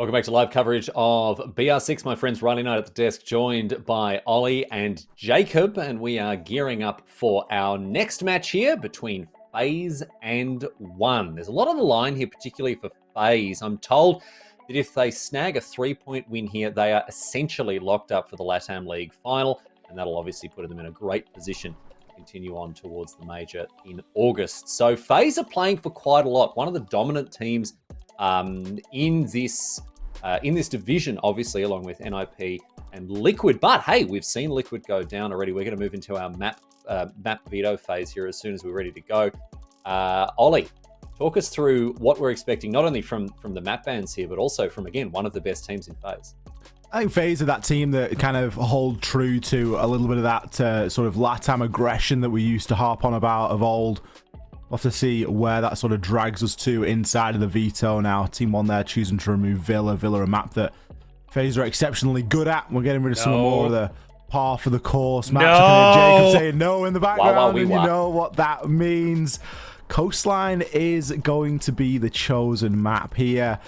Welcome back to live coverage of BR6. My friends Riley Knight at the desk, joined by Ollie and Jacob, and we are gearing up for our next match here between FaZe and oNe. There's a lot on the line here, particularly for FaZe. I'm told that if they snag a 3-point win here, they are essentially locked up for the LATAM League final, and that'll obviously put them in a great position to continue on towards the major in August. So FaZe are playing for quite a lot. One of the dominant teams in this division, obviously, along with NIP and Liquid. But hey, we've seen Liquid go down already. We're going to move into our map veto phase here as soon as we're ready to go. Ollie, talk us through what we're expecting, not only from the map bans here, but also from, again, one of the best teams in FaZe. I think FaZe are that team that kind of hold true to a little bit of that sort of LATAM aggression that we used to harp on about of old. We'll have to see where that sort of drags us to inside of the veto now. Team oNe there choosing to remove Villa. Villa, a map that FaZe are exceptionally good at. We're getting rid of some more of the par for the course maps. Jacob saying no in the background, and you know what that means. Coastline is going to be the chosen map here.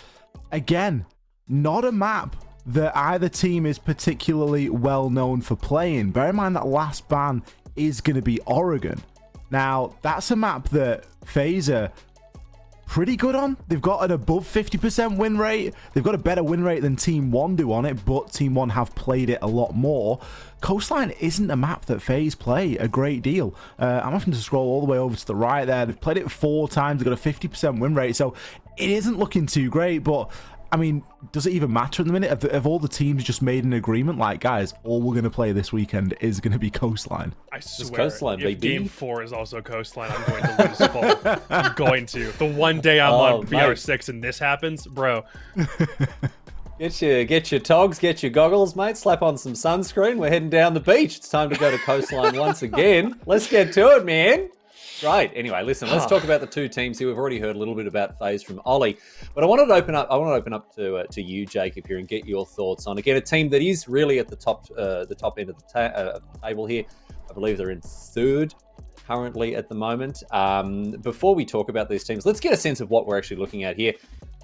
Again, not a map that either team is particularly well known for playing. Bear in mind that last ban is going to be Oregon. Now, that's a map that FaZe are pretty good on. They've got an above 50% win rate. They've got a better win rate than Team oNe do on it, but Team oNe have played it a lot more. Coastline isn't a map that FaZe play a great deal. I'm having to scroll all the way over to the right there. They've played it 4 times. They've got a 50% win rate, so it isn't looking too great, but I mean, does it even matter at the minute? Have all the teams just made an agreement? Like, guys, all we're going to play this weekend is going to be Coastline. I swear, Coastline, if baby. Game 4 is also Coastline, I'm going to lose fall. I'm going to. The one day I'm on BR6 and this happens, bro. Get your togs, get your goggles, mate. Slap on some sunscreen. We're heading down the beach. It's time to go to Coastline once again. Let's get to it, man. Right. Anyway, listen, let's talk about the two teams here. We've already heard a little bit about FaZe from Ollie, but I wanted to open up to you, Jacob, here and get your thoughts on, again, a team that is really at the top end of the table here. I believe they're in 3rd currently at the moment. Before we talk about these teams, let's get a sense of what we're actually looking at here.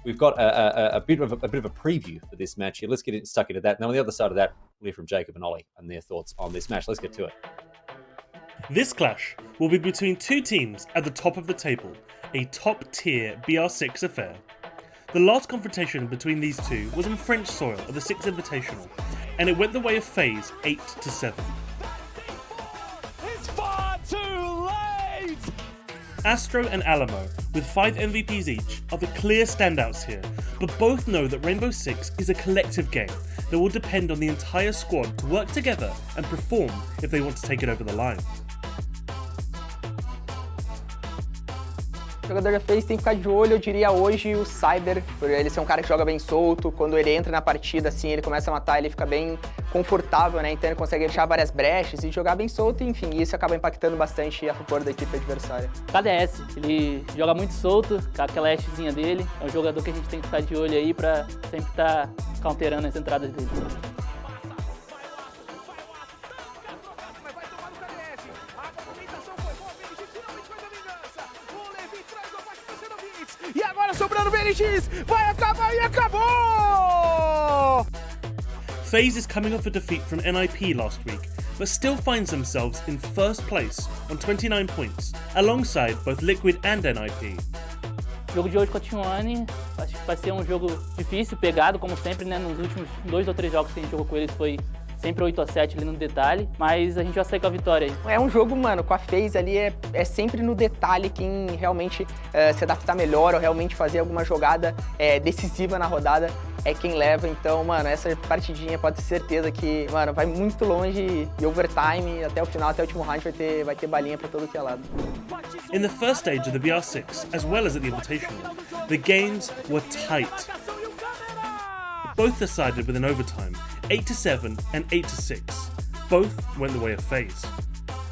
We've got a bit of a preview for this match here. Let's get stuck into that. Now, on the other side of that, we'll hear from Jacob and Ollie and their thoughts on this match. Let's get to it. This clash will be between two teams at the top of the table, a top-tier BR6 affair. The last confrontation between these two was on French soil at the 6th Invitational, and it went the way of FaZe 8-7. It's far too late! Astro and Alamo, with 5 MVPs each, are the clear standouts here, but both know that Rainbow Six is a collective game that will depend on the entire squad to work together and perform if they want to take it over the line. O jogador da FaZe tem que ficar de olho, eu diria hoje, o Cyber, por ele ser um cara que joga bem solto. Quando ele entra na partida, assim, ele começa a matar, ele fica bem confortável, né? Então ele consegue deixar várias brechas e jogar bem solto, enfim, isso acaba impactando bastante a favor da equipe adversária. KDS, ele joga muito solto, com aquela ashzinha dele. É um jogador que a gente tem que ficar de olho aí pra sempre estar counterando as entradas dele. E agora sobrando BNX, vai acabar e acabou! FaZe is coming off a defeat from NIP last week, but still finds themselves in 1st place on 29 points, alongside both Liquid and NIP. O jogo de hoje contra o oNe, acho que vai ser um jogo difícil, pegado, como sempre, né? Nos últimos 2 ou 3 jogos que a gente jogou com eles foi sempre 8-7 ali no detalhe, mas a gente vai sair com a vitória aí. É um jogo, mano, com a FaZe ali é sempre no detalhe quem realmente se adaptar melhor ou realmente fazer alguma jogada decisiva na rodada é quem leva. Então, mano, essa partidinha pode ter certeza que, mano, vai muito longe e overtime, até o final, até o último round vai ter balinha pra todo que é lado. In the first stage of the BR6, as well as at the Invitational, the games were tight. Both decided with an overtime, 8-7 and 8-6. Both went the way of FaZe.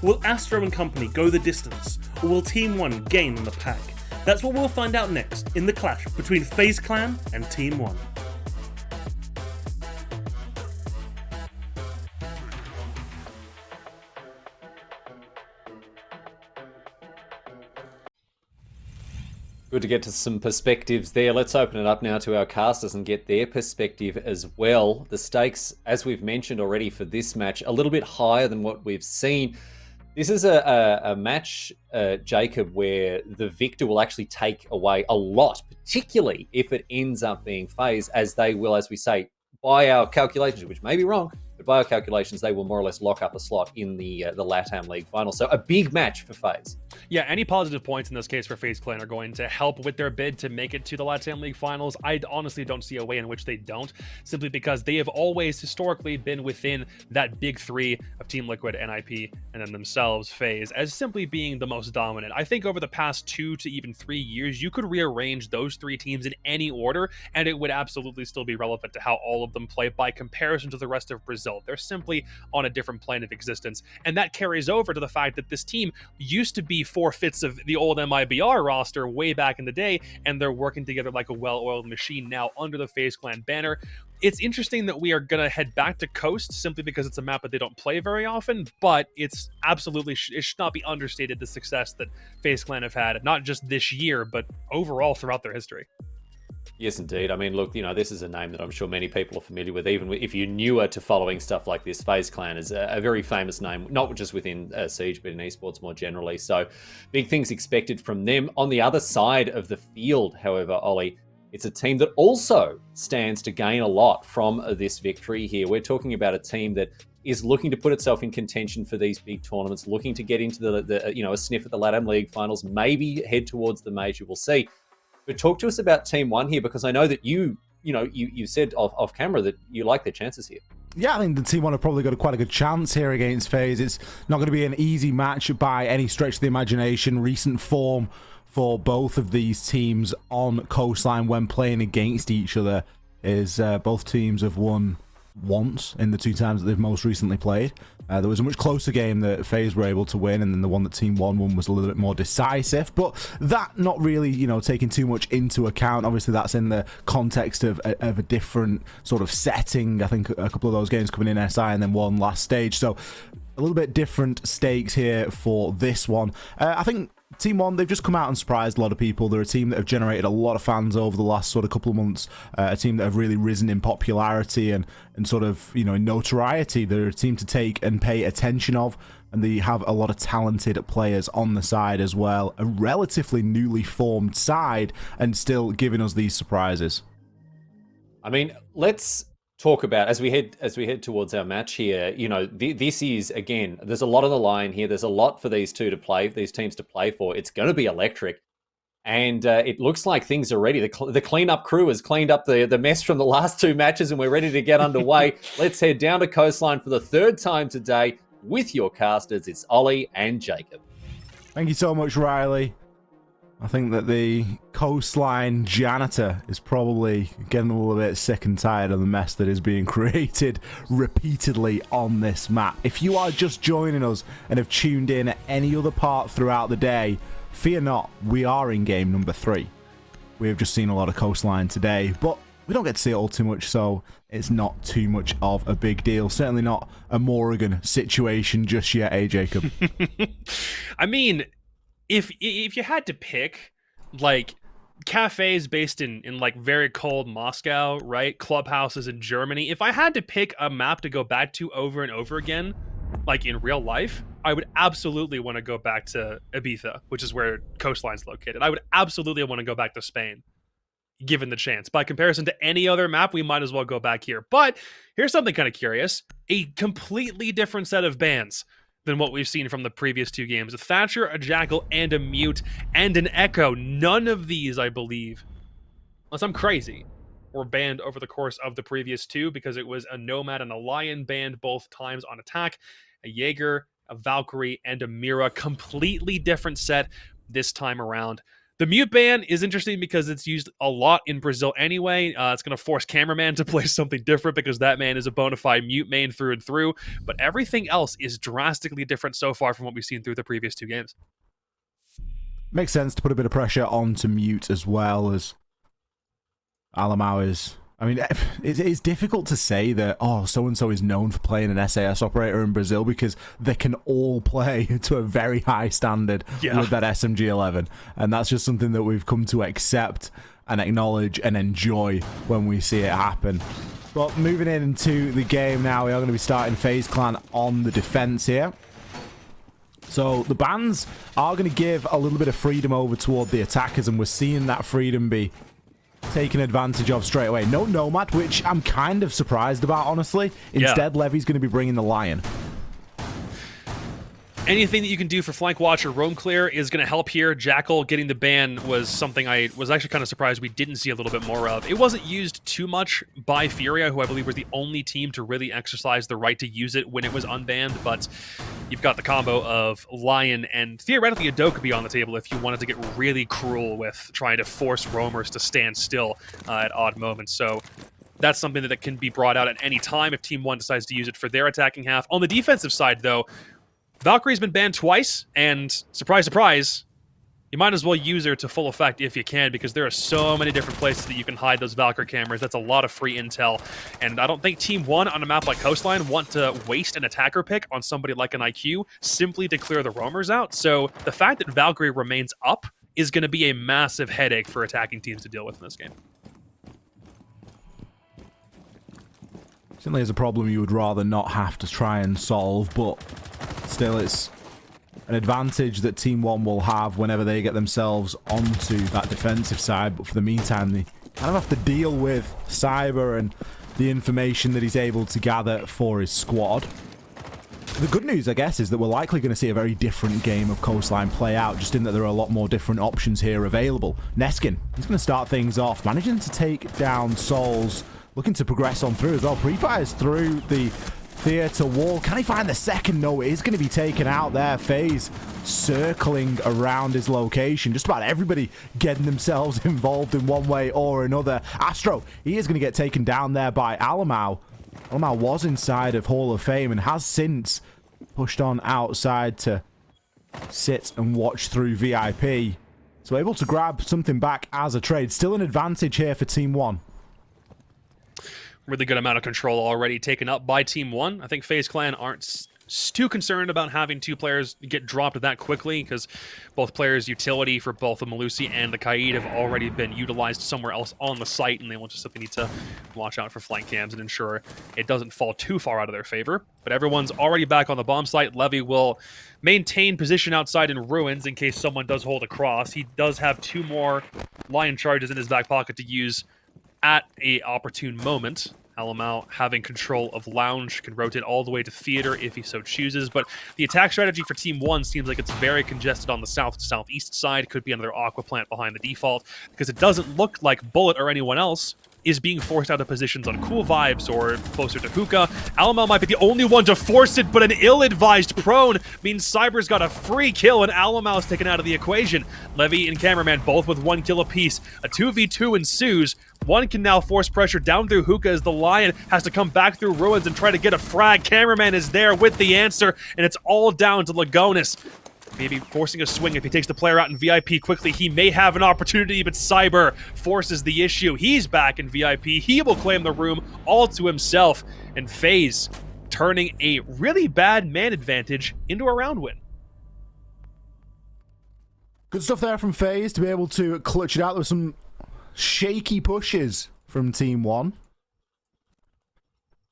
Will Astro and company go the distance, or will Team oNe gain on the pack? That's what we'll find out next in the clash between FaZe Clan and Team oNe. Good to get to some perspectives there. Let's open it up now to our casters and get their perspective as well. The stakes, as we've mentioned already for this match, a little bit higher than what we've seen. This is a match, Jacob, where the victor will actually take away a lot, particularly if it ends up being FaZe, as they will, as we say, by our calculations, which may be wrong, but by our calculations, they will more or less lock up a slot in the LATAM League final. So a big match for FaZe. Yeah, any positive points in this case for FaZe Clan are going to help with their bid to make it to the LATAM League finals. I honestly don't see a way in which they don't, simply because they have always historically been within that big three of Team Liquid, NIP, and then themselves, FaZe, as simply being the most dominant. I think over the past 2 to even 3 years, you could rearrange those 3 teams in any order, and it would absolutely still be relevant to how all of them play by comparison to the rest of Brazil. They're simply on a different plane of existence, and that carries over to the fact that this team used to be 4/5 of the old MIBR roster way back in the day, and they're working together like a well-oiled machine now under the FaZe Clan banner. It's interesting that we are going to head back to Coast simply because it's a map that they don't play very often, but it's absolutely, it should not be understated the success that FaZe Clan have had, not just this year, but overall throughout their history. Yes, indeed. I mean, look, this is a name that I'm sure many people are familiar with, even if you're newer to following stuff like this. FaZe Clan is a very famous name, not just within Siege, but in esports more generally. So big things expected from them. On the other side of the field, however, Ollie, it's a team that also stands to gain a lot from this victory here. We're talking about a team that is looking to put itself in contention for these big tournaments, looking to get into a sniff at the LATAM League finals, maybe head towards the major. We'll see. But talk to us about Team One here, because I know that you said off camera that you like their chances here. Yeah, I think the Team One have probably got quite a good chance here against FaZe. It's not going to be an easy match by any stretch of the imagination. Recent form for both of these teams on Coastline when playing against each other is both teams have won once in the 2 times that they've most recently played. There was a much closer game that FaZe were able to win, and then the one that Team One won was a little bit more decisive, but that not really, taking too much into account. Obviously, that's in the context of a different sort of setting. I think a couple of those games coming in SI and then one last stage, so a little bit different stakes here for this one. I think Team One, they've just come out and surprised a lot of people. They're a team that have generated a lot of fans over the last sort of couple of months, a team that have really risen in popularity and sort of, in notoriety. They're a team to take and pay attention of, and they have a lot of talented players on the side as well. A relatively newly formed side, and still giving us these surprises. I mean, let's talk about as we head towards our match here. This is, again, there's a lot on the line here. There's a lot for these teams to play for. It's going to be electric, and it looks like things are ready. The cleanup crew has cleaned up the mess from the last 2 matches, and we're ready to get underway. Let's head down to Coastline for the 3rd time today with your casters. It's Ollie and Jacob. Thank you so much, Riley. I think that the Coastline janitor is probably getting a little bit sick and tired of the mess that is being created repeatedly on this map. If you are just joining us and have tuned in at any other part throughout the day, fear not, we are in game number 3. We have just seen a lot of Coastline today, but we don't get to see it all too much, so it's not too much of a big deal. Certainly not a Morrigan situation just yet, eh, Jacob? I mean, if you had to pick, like, cafes based in like very cold Moscow, right? Clubhouses in Germany. If I had to pick a map to go back to over and over again, like in real life, I would absolutely want to go back to Ibiza, which is where Coastline's located. I would absolutely want to go back to Spain, given the chance. By comparison to any other map, we might as well go back here. But here's something kind of curious. A completely different set of bans than what we've seen from the previous 2 games. A Thatcher, a Jackal, and a Mute, and an Echo. None of these, I believe, unless I'm crazy, were banned over the course of the previous 2, because it was a Nomad and a Lion banned both times on attack, a Jaeger, a Valkyrie, and a Mira. Completely different set this time around. The Mute ban is interesting because it's used a lot in Brazil anyway. It's going to force Cameraman to play something different because that man is a bona fide Mute main through and through. But everything else is drastically different so far from what we've seen through the previous 2 games. Makes sense to put a bit of pressure onto Mute as well, as Alamau is I mean, it's difficult to say that, oh, so-and-so is known for playing an SAS operator in Brazil, because they can all play to a very high standard with that SMG-11. And that's just something that we've come to accept and acknowledge and enjoy when we see it happen. But moving into the game now, we are going to be starting FaZe Clan on the defense here. So the bans are going to give a little bit of freedom over toward the attackers, and we're seeing that freedom be taken advantage of straight away. No Nomad, which I'm kind of surprised about, honestly. Instead, Levy's going to be bringing the Lion. Anything that you can do for flank watch or roam clear is going to help here. Jackal getting the ban was something I was actually kind of surprised we didn't see a little bit more of. It wasn't used too much by Furia, who I believe was the only team to really exercise the right to use it when it was unbanned, but you've got the combo of Lion and theoretically a Dokkaebi on the table if you wanted to get really cruel with trying to force roamers to stand still at odd moments. So that's something that can be brought out at any time if Team 1 decides to use it for their attacking half. On the defensive side, though, Valkyrie's been banned twice, and surprise, surprise, you might as well use her to full effect if you can, because there are so many different places that you can hide those Valkyrie cameras. That's a lot of free intel, and I don't think Team 1 on a map like Coastline want to waste an attacker pick on somebody like an IQ simply to clear the roamers out. So the fact that Valkyrie remains up is going to be a massive headache for attacking teams to deal with in this game. Certainly is a problem you would rather not have to try and solve, but still it's an advantage that Team 1 will have whenever they get themselves onto that defensive side. But for the meantime, they kind of have to deal with Cyber and the information that he's able to gather for his squad. The good news, I guess, is that we're likely going to see a very different game of Coastline play out, just in that there are a lot more different options here available. Neskin, he's going to start things off, managing to take down Souls, looking to progress on through as well. Pre-fires through the theater wall. Can he find the second? No, it is going to be taken out there. FaZe circling around his location. Just about everybody getting themselves involved in one way or another. Astro, he is going to get taken down there by Alamau. Alamau was inside of Hall of Fame and has since pushed on outside to sit and watch through VIP. So able to grab something back as a trade. Still an advantage here for Team 1. Really good amount of control already taken up by Team 1. I think FaZe Clan aren't too concerned about having two players get dropped that quickly, because both players' utility for both the Malusi and the Kaid have already been utilized somewhere else on the site, and they will just simply need to watch out for flank cams and ensure it doesn't fall too far out of their favor. But everyone's already back on the bomb site. Levy will maintain position outside in ruins in case someone does hold a cross. He does have 2 more Lion charges in his back pocket to use at a opportune moment. Alamau having control of Lounge, can rotate all the way to Theater if he so chooses, but the attack strategy for Team 1 seems like it's very congested on the south to southeast side. Could be another Aqua Plant behind the default, because it doesn't look like Bullet or anyone else is being forced out of positions on Cool Vibes or closer to Hookah. Alamau might be the only one to force it, but an ill-advised prone means Cyber's got a free kill and Alamau's taken out of the equation. Levy and Cameraman both with 1 kill apiece. A 2v2 ensues. One can now force pressure down through Hookah as the Lion has to come back through ruins and try to get a frag. Cameraman is there with the answer, and it's all down to Lagonis. Maybe forcing a swing if he takes the player out in VIP quickly. He may have an opportunity, but Cyber forces the issue. He's back in VIP. He will claim the room all to himself. And FaZe turning a really bad man advantage into a round win. Good stuff there from FaZe to be able to clutch it out. There were some shaky pushes from Team 1.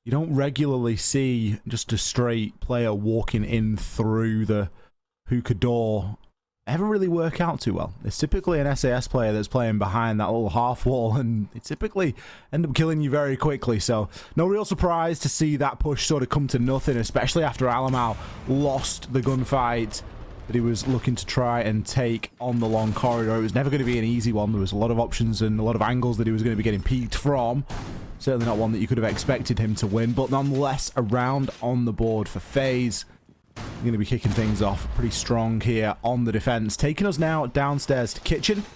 You don't regularly see just a straight player walking in through the Hookah door ever really work out too well. It's typically an SAS player that's playing behind that little half wall, and it typically end up killing you very quickly. So no real surprise to see that push sort of come to nothing, especially after Alamau lost the gunfight that he was looking to try and take on the long corridor. It was never going to be an easy one. There was a lot of options and a lot of angles that he was going to be getting peeked from. Certainly not one that you could have expected him to win, but nonetheless, a round on the board for FaZe. We're going to be kicking things off pretty strong here on the defense. Taking us now downstairs to kitchen.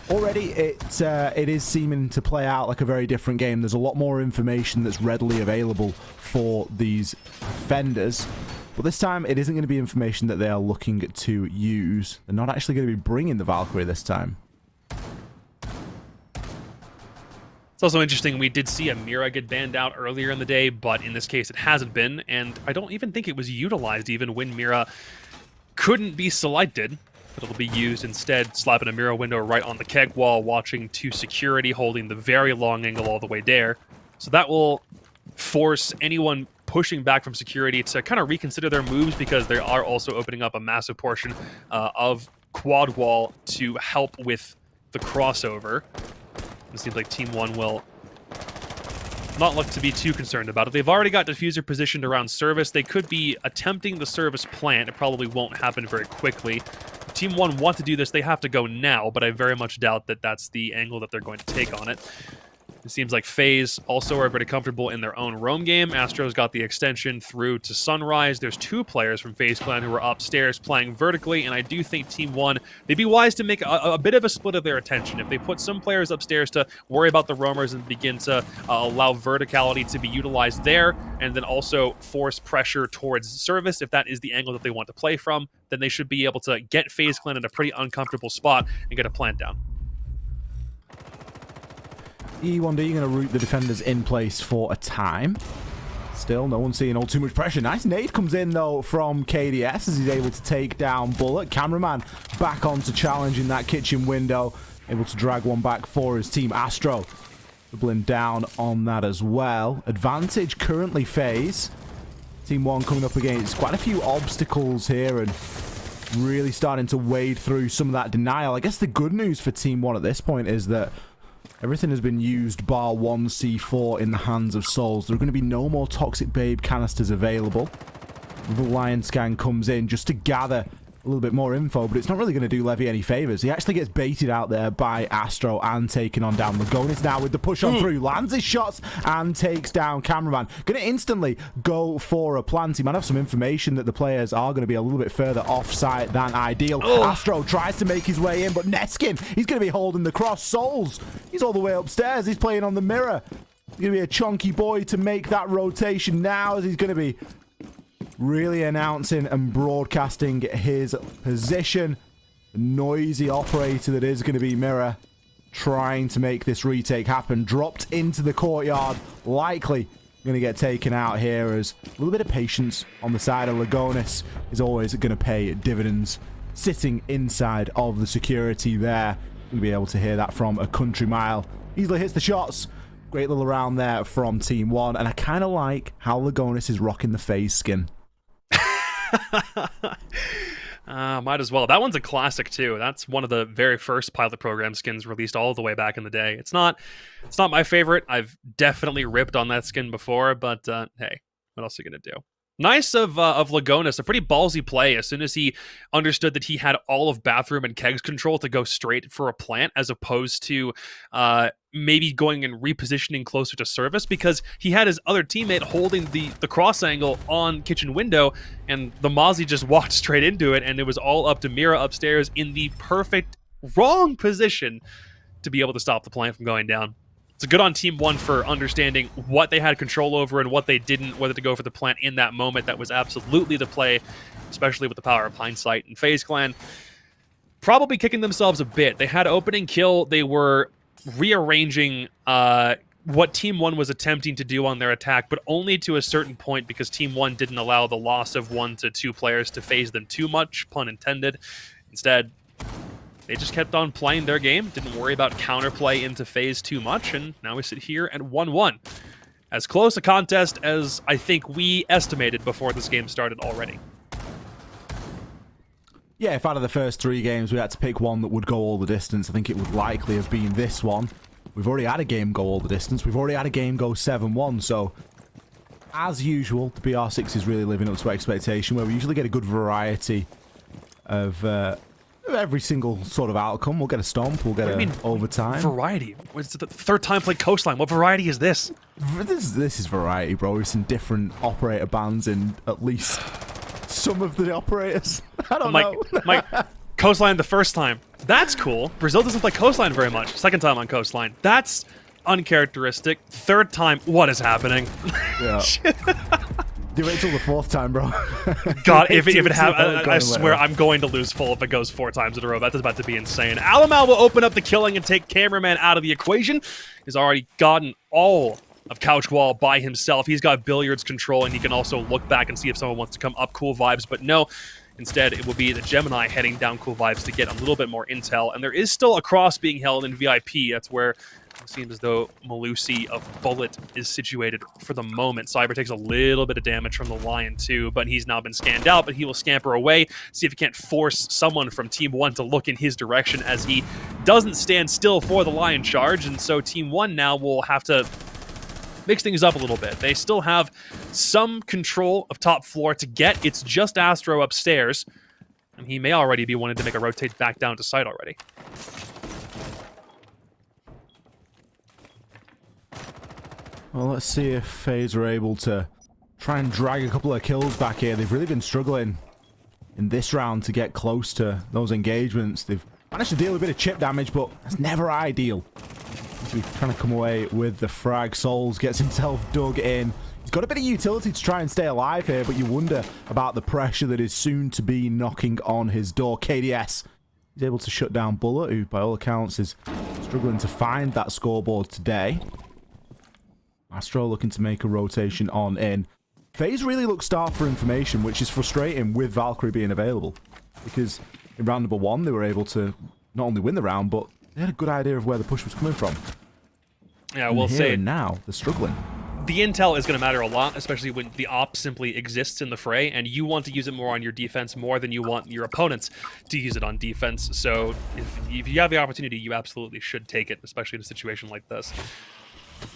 Already, it is seeming to play out like a very different game. There's a lot more information that's readily available for these defenders. But this time, it isn't going to be information that they are looking to use. They're not actually going to be bringing the Valkyrie this time. It's also interesting, we did see a Mira get banned out earlier in the day, but in this case it hasn't been, and I don't even think it was utilized even when Mira couldn't be selected, but it'll be used instead, slapping a Mira window right on the keg wall, watching to security, holding the very long angle all the way there. So that will force anyone pushing back from security to kind of reconsider their moves, because they are also opening up a massive portion of quad wall to help with the crossover. It seems like Team 1 will not look to be too concerned about it. They've already got diffuser positioned around service. They could be attempting the service plant. It probably won't happen very quickly. If Team 1 want to do this, they have to go now, but I very much doubt that that's the angle that they're going to take on it. It seems like FaZe also are pretty comfortable in their own roam game. Astro's got the extension through to Sunrise. There's 2 players from FaZe Clan who are upstairs playing vertically, and I do think Team 1, they'd be wise to make a bit of a split of their attention. If they put some players upstairs to worry about the roamers and begin to allow verticality to be utilized there, and then also force pressure towards service, if that is the angle that they want to play from, then they should be able to get FaZe Clan in a pretty uncomfortable spot and get a plant down. E1D going to root the defenders in place for a time. Still, no one's seeing all too much pressure. Nice nade comes in, though, from KDS as he's able to take down Bullet. Cameraman back on to challenge in that kitchen window. Able to drag one back for his team. Astro doubling down on that as well. Advantage currently FaZe. Team 1 coming up against quite a few obstacles here and really starting to wade through some of that denial. I guess the good news for Team 1 at this point is that everything has been used bar 1 C4 in the hands of Souls. There are going to be no more Toxic Babe canisters available. The Lion Scan comes in just to gather a little bit more info, but it's not really going to do Levy any favors. He actually gets baited out there by Astro and taken on down. Lagonis now with the push on through, lands his shots and takes down Cameraman. Going to instantly go for a plant. He might have some information that the players are going to be a little bit further off-site than ideal. Astro tries to make his way in, but Neskin, he's going to be holding the cross. Souls, he's all the way upstairs. He's playing on the mirror. He's going to be a chunky boy to make that rotation now, as he's going to be really announcing and broadcasting his position. The noisy operator that is going to be Mirror, trying to make this retake happen. Dropped into the courtyard, likely going to get taken out here, as a little bit of patience on the side of Lagonis is always going to pay dividends. Sitting inside of the security there. Going to be able to hear that from a country mile. Easily hits the shots. Great little round there from Team 1, and I kind of like how Lagonis is rocking the FaZe skin. Might as well. That one's a classic too. That's one of the very first pilot program skins released all the way back in the day. It's not my favorite. I've definitely ripped on that skin before, but hey, what else are you gonna do? Nice of Lagonis, a pretty ballsy play as soon as he understood that he had all of bathroom and kegs control to go straight for a plant, as opposed to maybe going and repositioning closer to service, because he had his other teammate holding the cross angle on kitchen window, and the Mozzie just walked straight into it, and it was all up to Mira upstairs in the perfect wrong position to be able to stop the plant from going down. It's good on Team 1 for understanding what they had control over and what they didn't, whether to go for the plant in that moment. That was absolutely the play, especially with the power of hindsight. And FaZe Clan probably kicking themselves a bit. They had opening kill. They were rearranging what Team 1 was attempting to do on their attack, but only to a certain point, because Team 1 didn't allow the loss of 1 to 2 players to phase them too much, pun intended. Instead, they just kept on playing their game, didn't worry about counterplay into FaZe too much, and now we sit here at 1-1. As close a contest as I think we estimated before this game started already. Yeah, if out of the first 3 games we had to pick one that would go all the distance, I think it would likely have been this one. We've already had a game go all the distance. We've already had a game go 7-1, so as usual, the BR6 is really living up to expectation, where we usually get a good variety of every single sort of outcome. We'll get a stomp, we'll get an overtime. Variety? It's the 3rd time played Coastline. What variety is this? This is variety, bro. We've seen different operator bans in at least some of the operators. I don't know. Mike, Coastline the first time. That's cool. Brazil doesn't play Coastline very much. 2nd time on Coastline. That's uncharacteristic. 3rd time, what is happening? Yeah. Do it till the 4th time, bro. God, if it have, Going I swear well. I'm going to lose full if it goes 4 times in a row. That's about to be insane. Alamal will open up the killing and take Cameraman out of the equation. He's already gotten all of Couch Wall by himself. He's got Billiards control, and he can also look back and see if someone wants to come up Cool Vibes, but no. Instead, it will be the Gemini heading down Cool Vibes to get a little bit more intel, and there is still a cross being held in VIP. That's where it seems as though Malusi of Bullet is situated for the moment. Cyber takes a little bit of damage from the Lion too, but he's now been scanned out, but he will scamper away, see if he can't force someone from Team 1 to look in his direction as he doesn't stand still for the Lion charge, and so Team 1 now will have to mix things up a little bit. They still have some control of top floor to get. It's just Astro upstairs, and he may already be wanting to make a rotate back down to site already. Well, let's see if FaZe are able to try and drag a couple of kills back here. They've really been struggling in this round to get close to those engagements. They've managed to deal a bit of chip damage, but that's never ideal. He's trying to come away with the frag. Souls gets himself dug in. He's got a bit of utility to try and stay alive here, but you wonder about the pressure that is soon to be knocking on his door. KDS is able to shut down Bullet, who by all accounts is struggling to find that scoreboard today. Astro looking to make a rotation on in. FaZe really looks starved for information, which is frustrating with Valkyrie being available, because in round number 1 they were able to not only win the round, but they had a good idea of where the push was coming from. Yeah, we'll say now they're struggling. The intel is going to matter a lot, especially when the op simply exists in the fray, and you want to use it more on your defense more than you want your opponents to use it on defense. So if you have the opportunity, you absolutely should take it, especially in a situation like this.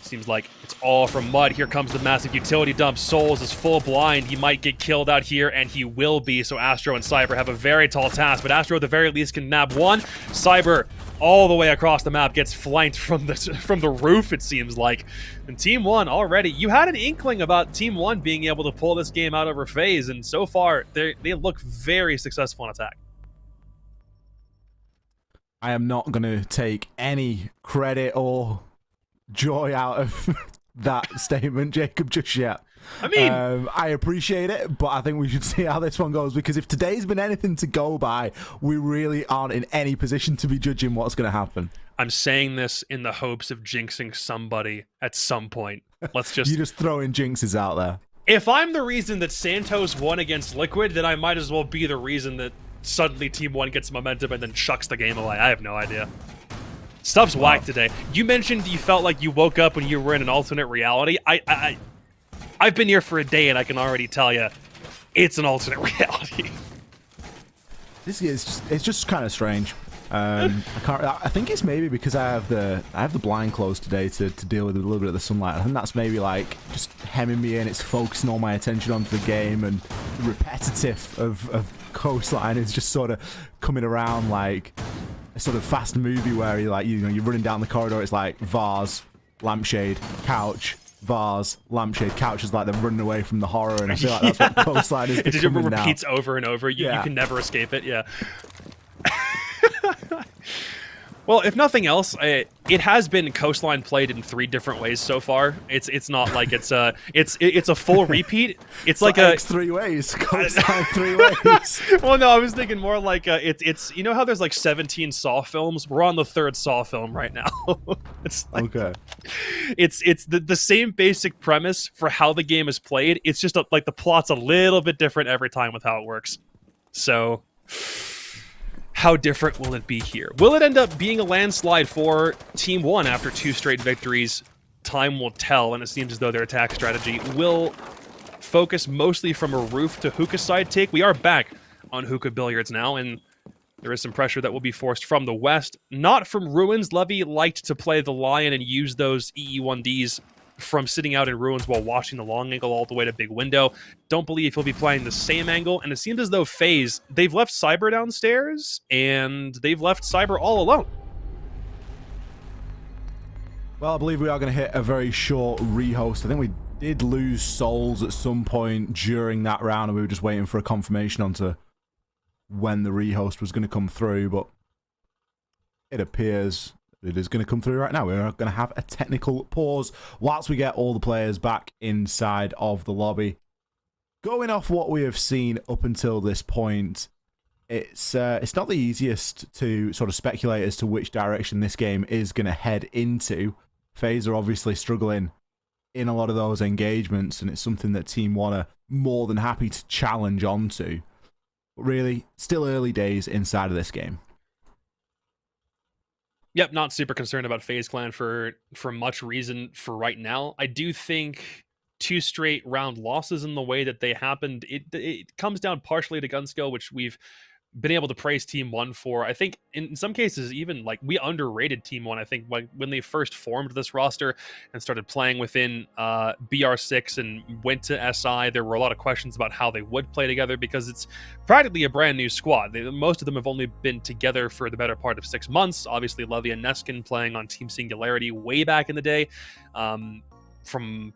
Seems like it's all from Mud. Here comes the massive utility dump. Souls is full blind. He might get killed out here, and he will be. So Astro and Cyber have a very tall task, but Astro at the very least can nab one. Cyber all the way across the map gets flanked from the roof, it seems like. And Team 1 already, you had an inkling about Team 1 being able to pull this game out over FaZe, and so far they look very successful in attack. I am not going to take any credit or joy out of that statement, Jacob, just yet. I mean, I appreciate it, but I think we should see how this one goes, because if today's been anything to go by, we really aren't in any position to be judging what's going to happen. I'm saying this in the hopes of jinxing somebody at some point. Let's just... You just throwing jinxes out there. If I'm the reason that Santos won against Liquid, then I might as well be the reason that suddenly Team 1 gets momentum and then chucks the game away. I have no idea. Stuff's whack today. You mentioned you felt like you woke up when you were in an alternate reality. I've been here for a day, and I can already tell you, it's an alternate reality. This is it's just kind of strange. I think it's maybe because I have the blind closed today to deal with a little bit of the sunlight. I think that's maybe like just hemming me in. It's focusing all my attention onto the game, and the repetitive of Coastline is just sort of coming around like a sort of fast movie where you're running down the corridor. It's like vase, lampshade, couch, vase, lampshade, couch is like they're running away from the horror, and I feel like that's what Coastline is becoming becoming now. It repeats over and over. You can never escape it. Yeah. Well, if nothing else, it has been Coastline played in 3 different ways so far. It's not like it's a full repeat. It's like a X 3 ways. Coastline 3 ways. Well, no, I was thinking more like it's you know how there's like 17 Saw films? We're on the 3rd Saw film right now. It's like, okay. It's the same basic premise for how the game is played. It's just like the plot's a little bit different every time with how it works. So how different will it be here? Will it end up being a landslide for Team 1 after 2 straight victories? Time will tell, and it seems as though their attack strategy will focus mostly from a roof to hookah side take. We are back on hookah billiards now, and there is some pressure that will be forced from the west, not from Ruins. Levy liked to play the Lion and use those EE1Ds from sitting out in Ruins while watching the long angle all the way to big window. Don't believe he'll be playing the same angle, and it seems as though FaZe, they've left Cyber downstairs, and they've left Cyber all alone. Well, I believe we are going to hit a very short rehost. I think we did lose Souls at some point during that round, and we were just waiting for a confirmation onto when the rehost was going to come through, but it appears it is going to come through right now. We're going to have a technical pause whilst we get all the players back inside of the lobby. going off what we have seen up until this point, it's not the easiest to sort of speculate as to which direction this game is going to head into. FaZe are obviously struggling in a lot of those engagements, and it's something that Team One are more than happy to challenge onto. But really, still early days inside of this game. Yep, not super concerned about FaZe Clan for much reason for right now. I do think 2 straight round losses in the way that they happened, it comes down partially to gun skill, which we've been able to praise Team One for. I think in some cases, even like we underrated Team One. I think like when they first formed this roster and started playing within BR6 and went to SI, there were a lot of questions about how they would play together because it's practically a brand new squad. Most of them have only been together for the better part of 6 months. Obviously, Levy and Neskin playing on Team Singularity way back in the day, from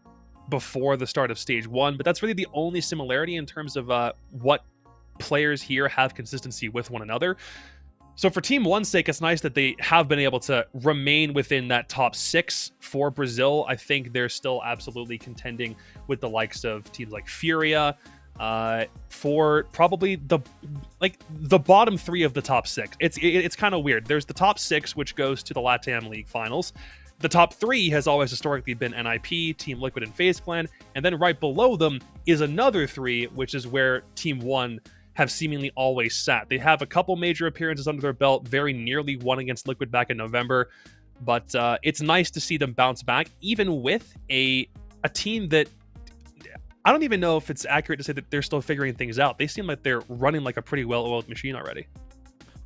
before the start of Stage 1. But that's really the only similarity in terms of what players here have consistency with one another. So for Team One's sake, it's nice that they have been able to remain within that top 6 for Brazil. I think they're still absolutely contending with the likes of teams like Furia, for probably the bottom 3 of the top 6. It's kind of weird. There's the top 6, which goes to the LATAM League finals. The top 3 has always historically been NIP, Team Liquid, and FaZe Clan, and then right below them is another 3, which is where Team One have seemingly always sat. They have a couple major appearances under their belt, very nearly won against Liquid back in November, but it's nice to see them bounce back, even with a team that I don't even know if it's accurate to say that they're still figuring things out. They seem like they're running like a pretty well-oiled machine already.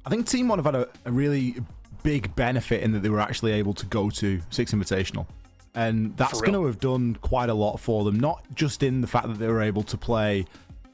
I think Team One have had a really big benefit in that they were actually able to go to Six Invitational. And that's going to have done quite a lot for them, not just in the fact that they were able to play,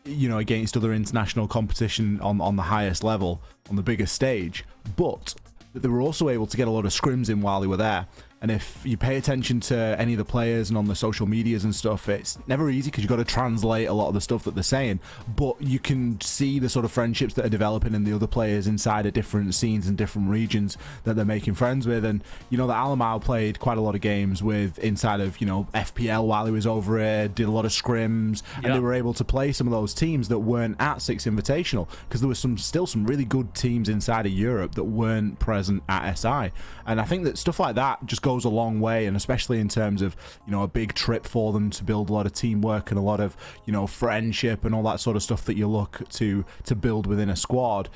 you know, against other international competition on the highest level, on the biggest stage, but that they were also able to get a lot of scrims in while they were there. And if you pay attention to any of the players and on the social medias and stuff, it's never easy because you've got to translate a lot of the stuff that they're saying. But you can see the sort of friendships that are developing in the other players inside of different scenes and different regions that they're making friends with. And you know that Alamau played quite a lot of games with inside of, you know, FPL while he was over here, did a lot of scrims, and they were able to play some of those teams that weren't at Six Invitational because there was still some really good teams inside of Europe that weren't present at SI. And I think that stuff like that just goes a long way, and especially in terms of, you know, a big trip for them to build a lot of teamwork and a lot of, you know, friendship and all that sort of stuff that you look to build within a squad.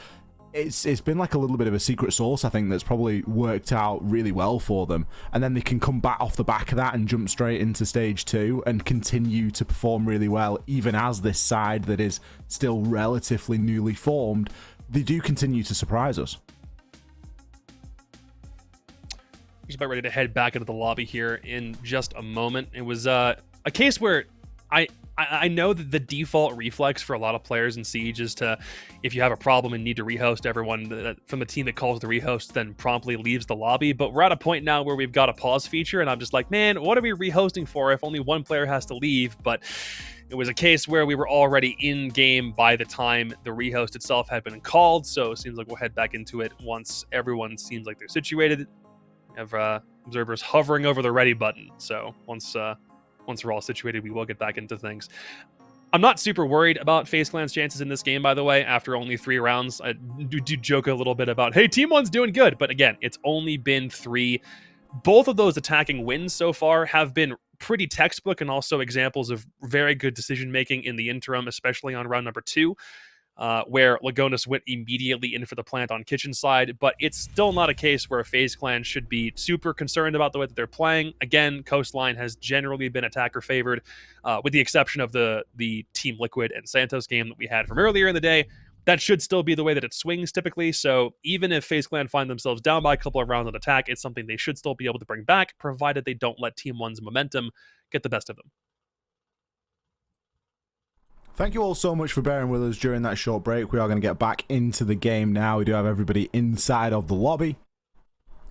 It's been like a little bit of a secret sauce, I think, that's probably worked out really well for them, and then they can come back off the back of that and jump straight into Stage 2 and continue to perform really well, even as this side that is still relatively newly formed, they do continue to surprise us. Just about ready to head back into the lobby here in just a moment. It was a case where I know that the default reflex for a lot of players in Siege is to, if you have a problem and need to rehost, everyone from the team that calls the rehost then promptly leaves the lobby. But we're at a point now where we've got a pause feature, and I'm just like, man, what are we rehosting for if only one player has to leave? But it was a case where we were already in game by the time the rehost itself had been called, so it seems like we'll head back into it once everyone seems like they're situated. Have observers hovering over the ready button, so once we're all situated, we will get back into things. I'm not super worried about FaZe Clan's chances in this game, by the way. After only 3 rounds, I do joke a little bit about, hey, Team One's doing good, but again, it's only been 3. Both of those attacking wins so far have been pretty textbook and also examples of very good decision making in the interim, especially on round number 2. Where Lagonis went immediately in for the plant on kitchen side, but it's still not a case where FaZe Clan should be super concerned about the way that they're playing. Again, Coastline has generally been attacker favored, with the exception of the Team Liquid and Santos game that we had from earlier in the day. That should still be the way that it swings typically, so even if FaZe Clan find themselves down by a couple of rounds on attack, it's something they should still be able to bring back, provided they don't let Team One's momentum get the best of them. Thank you all so much for bearing with us during that short break. We are going to get back into the game now. We do have everybody inside of the lobby.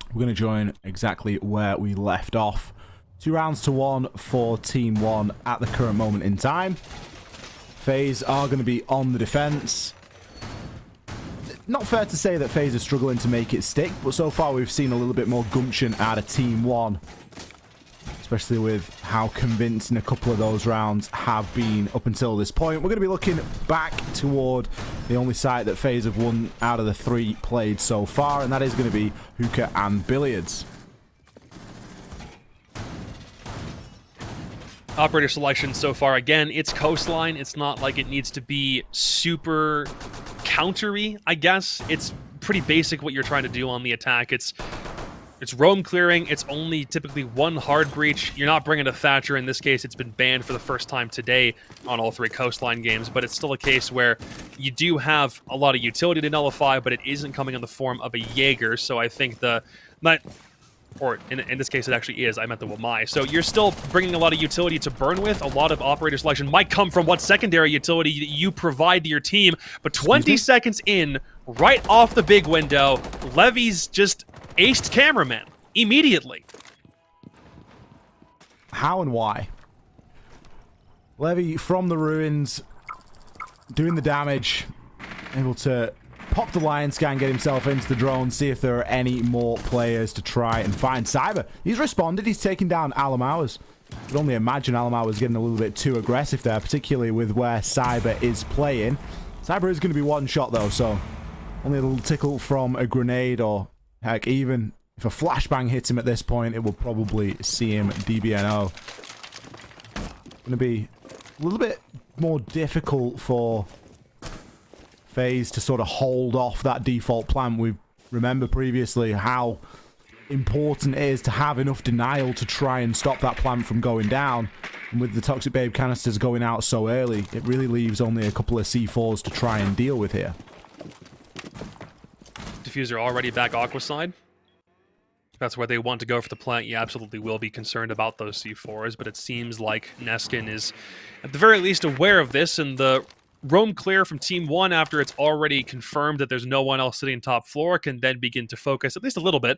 We're going to join exactly where we left off. 2 rounds to 1 for Team One at the current moment in time. FaZe are going to be on the defense. Not fair to say that FaZe are struggling to make it stick, but so far we've seen a little bit more gumption out of Team One. especially with how convincing a couple of those rounds have been up until this point. We're going to be looking back toward the only site that FaZe have won out of the 3 played so far, and that is going to be Hookah and Billiards. Operator selection so far, again, it's Coastline. It's not like it needs to be super countery, I guess. It's pretty basic what you're trying to do on the attack. It's roam clearing. It's only typically 1 hard breach. You're not bringing a Thatcher. In this case, it's been banned for the first time today on all 3 Coastline games, but it's still a case where you do have a lot of utility to nullify, but it isn't coming in the form of a Jaeger, so I think or in this case it actually is, I meant the Wamai. So you're still bringing a lot of utility to burn with. A lot of operator selection might come from what secondary utility you provide to your team, but 20 seconds in, right off the big window, Levy's just aced cameraman immediately. How and why? Levy from the ruins, doing the damage, able to pop the lion scan, get himself into the drone, see if there are any more players to try and find. Cyber, he's responded, he's taken down Alamowers. I could only imagine Alamowers getting a little bit too aggressive there, particularly with where Cyber is playing. Cyber is going to be 1 shot though, so only a little tickle from a grenade, or heck, even if a flashbang hits him at this point, it will probably see him DBNO. Going to be a little bit more difficult for FaZe to sort of hold off that default plan. We remember previously how important it is to have enough denial to try and stop that plan from going down. And with the Toxic Babe canisters going out so early, it really leaves only a couple of C4s to try and deal with here. Diffuser already back Aqua side. If that's where they want to go for the plant, you absolutely will be concerned about those C4s, but it seems like Neskin is at the very least aware of this, and the roam clear from Team 1 after it's already confirmed that there's no one else sitting top floor can then begin to focus at least a little bit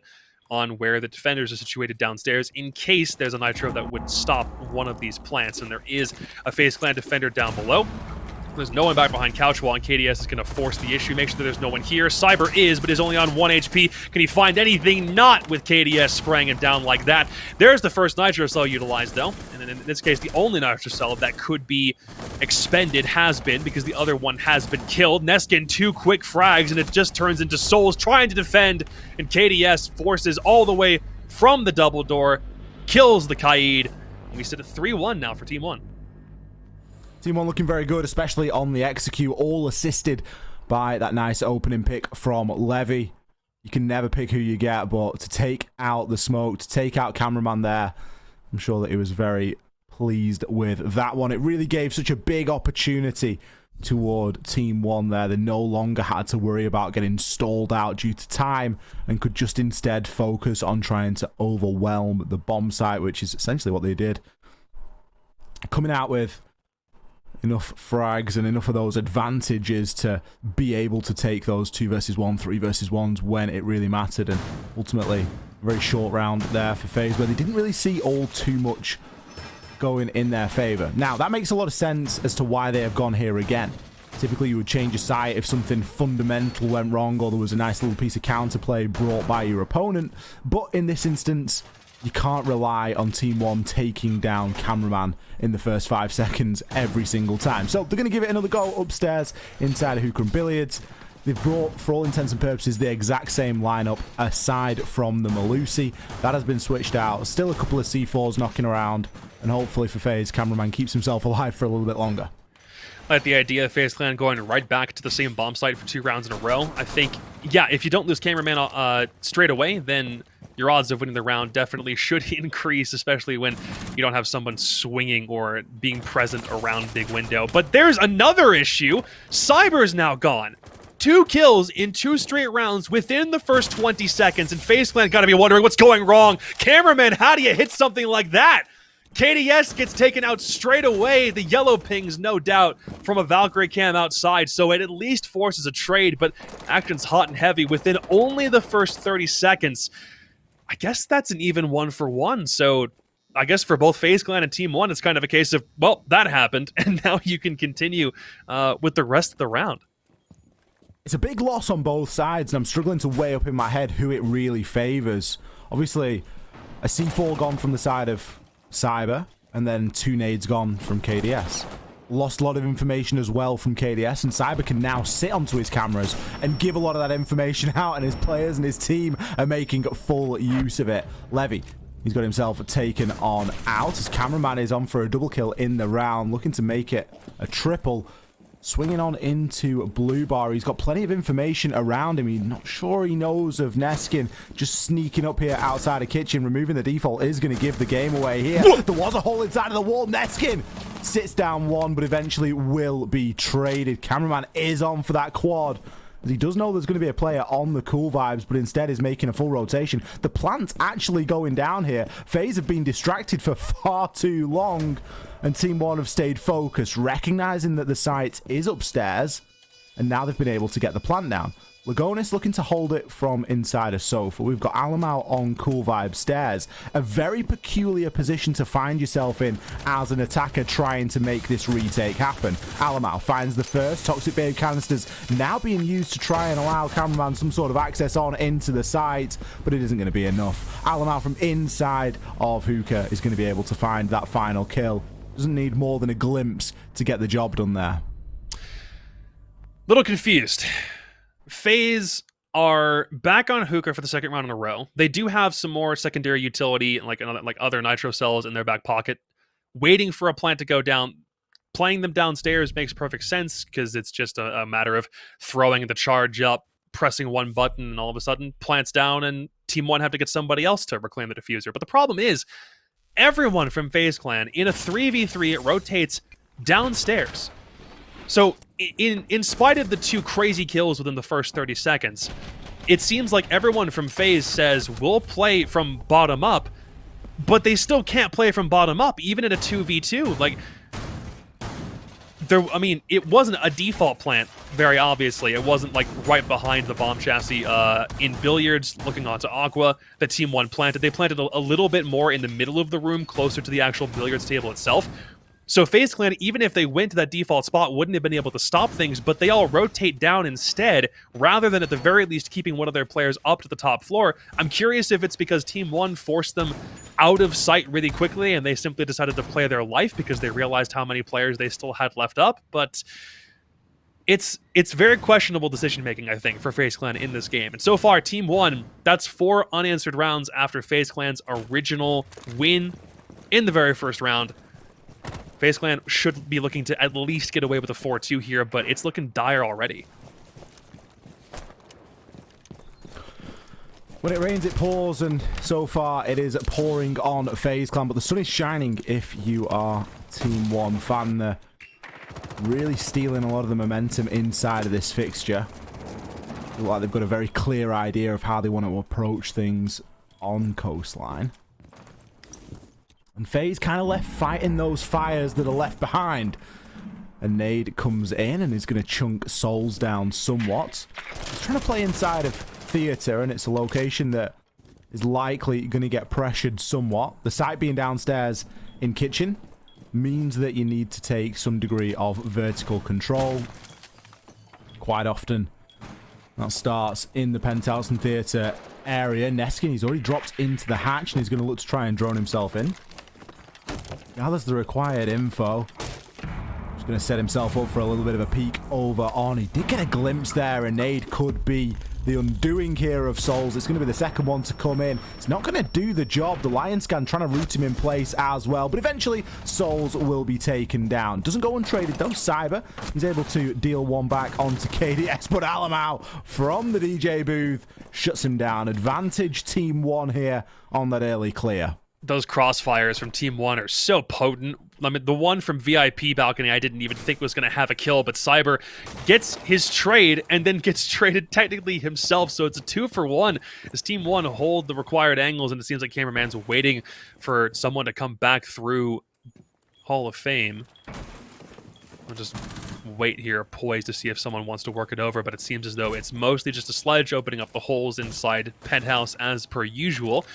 on where the defenders are situated downstairs in case there's a Nitro that would stop one of these plants, and there is a FaZe Clan defender down below. There's no one back behind Couch Wall, and KDS is going to force the issue, make sure that there's no one here. Cyber is, but is only on 1 HP. Can he find anything? Not with KDS spraying it down like that. There's the first Nitro Cell utilized, though. And then in this case, the only Nitro Cell that could be expended has been, because the other one has been killed. Neskin, 2 quick frags, and it just turns into Souls trying to defend, and KDS forces all the way from the double door, kills the Kaid, and we sit at 3-1 now for Team 1. Team 1 looking very good, especially on the execute, all assisted by that nice opening pick from Levy. You can never pick who you get, but to take out the smoke, to take out cameraman there, I'm sure that he was very pleased with that one. It really gave such a big opportunity toward Team 1 there. They no longer had to worry about getting stalled out due to time and could just instead focus on trying to overwhelm the bomb site, which is essentially what they did. Coming out with enough frags and enough of those advantages to be able to take those 2 versus 1, 3 versus 1s when it really mattered, and ultimately a very short round there for FaZe where they didn't really see all too much going in their favor. Now that makes a lot of sense as to why they have gone here again. Typically you would change your site if something fundamental went wrong or there was a nice little piece of counterplay brought by your opponent, but in this instance you can't rely on Team 1 taking down cameraman in the first 5 seconds every single time. So they're going to give it another go upstairs inside of Hookah and Billiards. They've brought, for all intents and purposes, the exact same lineup aside from the Malusi. That has been switched out. Still a couple of C4s knocking around, and hopefully for FaZe, cameraman keeps himself alive for a little bit longer. I like the idea of FaZe Clan going right back to the same bomb site for 2 rounds in a row. I think, yeah, if you don't lose cameraman straight away, then your odds of winning the round definitely should increase, especially when you don't have someone swinging or being present around big window. But there's another issue. Cyber is now gone. 2 kills in 2 straight rounds within the first 20 seconds, and FaZe Clan got to be wondering what's going wrong. Cameraman, how do you hit something like that? KDS gets taken out straight away. The yellow pings, no doubt, from a Valkyrie cam outside, so it at least forces a trade, but action's hot and heavy within only the first 30 seconds. I guess that's an even 1-for-1, so I guess for both FaZe Clan and Team 1, it's kind of a case of, well, that happened, and now you can continue with the rest of the round. It's a big loss on both sides, and I'm struggling to weigh up in my head who it really favors. Obviously, a C4 gone from the side of Cyber, and then 2 nades gone from KDS. Lost a lot of information as well from KDS, and Cyber can now sit onto his cameras and give a lot of that information out, and his players and his team are making full use of it. Levy, he's got himself taken on out. His cameraman is on for a double kill in the round, looking to make it a triple. Swinging on into Blue Bar. He's got plenty of information around him. He's not sure he knows of Neskin. Just sneaking up here outside of kitchen. Removing the default is going to give the game away here. There was a hole inside of the wall. Neskin sits down 1, but eventually will be traded. Cameraman is on for that quad. He does know there's going to be a player on the cool vibes, but instead is making a full rotation. The plant's actually going down here. FaZe have been distracted for far too long, and Team One have stayed focused, recognizing that the site is upstairs, and now they've been able to get the plant down. Lagonis looking to hold it from inside a sofa. We've got Alamau on cool vibe stairs. A very peculiar position to find yourself in as an attacker trying to make this retake happen. Alamau finds the first. Toxic Babe canisters now being used to try and allow cameraman some sort of access on into the site, but it isn't going to be enough. Alamau from inside of Hookah is going to be able to find that final kill. Doesn't need more than a glimpse to get the job done there. Little confused. FaZe are back on Hookah for the second round in a row. They do have some more secondary utility, like other nitro cells in their back pocket, waiting for a plant to go down. Playing them downstairs makes perfect sense because it's just a matter of throwing the charge up, pressing one button, and all of a sudden plants down, and Team One have to get somebody else to reclaim the diffuser. But the problem is, everyone from FaZe Clan in a 3v3 it rotates downstairs. So in spite of the 2 crazy kills within the first 30 seconds, it seems like everyone from FaZe says we'll play from bottom up, but they still can't play from bottom up, even in a 2v2. Like, it wasn't a default plant, very obviously. It wasn't like right behind the bomb chassis in Billiards, looking onto Aqua, that Team One planted. They planted a little bit more in the middle of the room, closer to the actual Billiards table itself. So FaZe Clan, even if they went to that default spot, wouldn't have been able to stop things, but they all rotate down instead, rather than at the very least keeping one of their players up to the top floor. I'm curious if it's because Team One forced them out of sight really quickly, and they simply decided to play their life because they realized how many players they still had left up, but it's very questionable decision-making, I think, for FaZe Clan in this game. And so far, Team One, that's 4 unanswered rounds after FaZe Clan's original win in the very first round. FaZe Clan should be looking to at least get away with a 4-2 here, but it's looking dire already. When it rains, it pours, and so far it is pouring on FaZe Clan, but the sun is shining if you are Team One fan. They're really stealing a lot of the momentum inside of this fixture. Look like they've got a very clear idea of how they want to approach things on Coastline. And FaZe kind of left fighting those fires that are left behind. A nade comes in and is going to chunk Souls down somewhat. He's trying to play inside of Theatre, and it's a location that is likely going to get pressured somewhat. The site being downstairs in kitchen means that you need to take some degree of vertical control. Quite often, that starts in the penthouse and Theatre area. Neskin, he's already dropped into the hatch, and he's going to look to try and drone himself in. Gathers the required info. Just going to set himself up for a little bit of a peek over on. He did get a glimpse there. A nade could be the undoing here of Souls. It's going to be the second one to come in. It's not going to do the job. The Lion Scan trying to root him in place as well. But eventually, Souls will be taken down. Doesn't go untraded though. Cyber, he's able to deal one back onto KDS. But Alamau from the DJ booth shuts him down. Advantage Team One here on that early clear. Those crossfires from Team One are so potent. I mean, the one from VIP balcony I didn't even think was going to have a kill, but Cyber gets his trade and then gets traded technically himself, so it's a 2-for-1 as Team One hold the required angles, and it seems like Cameraman's waiting for someone to come back through Hall of Fame. I'll just wait here, poised to see if someone wants to work it over, but it seems as though it's mostly just a sledge opening up the holes inside Penthouse as per usual.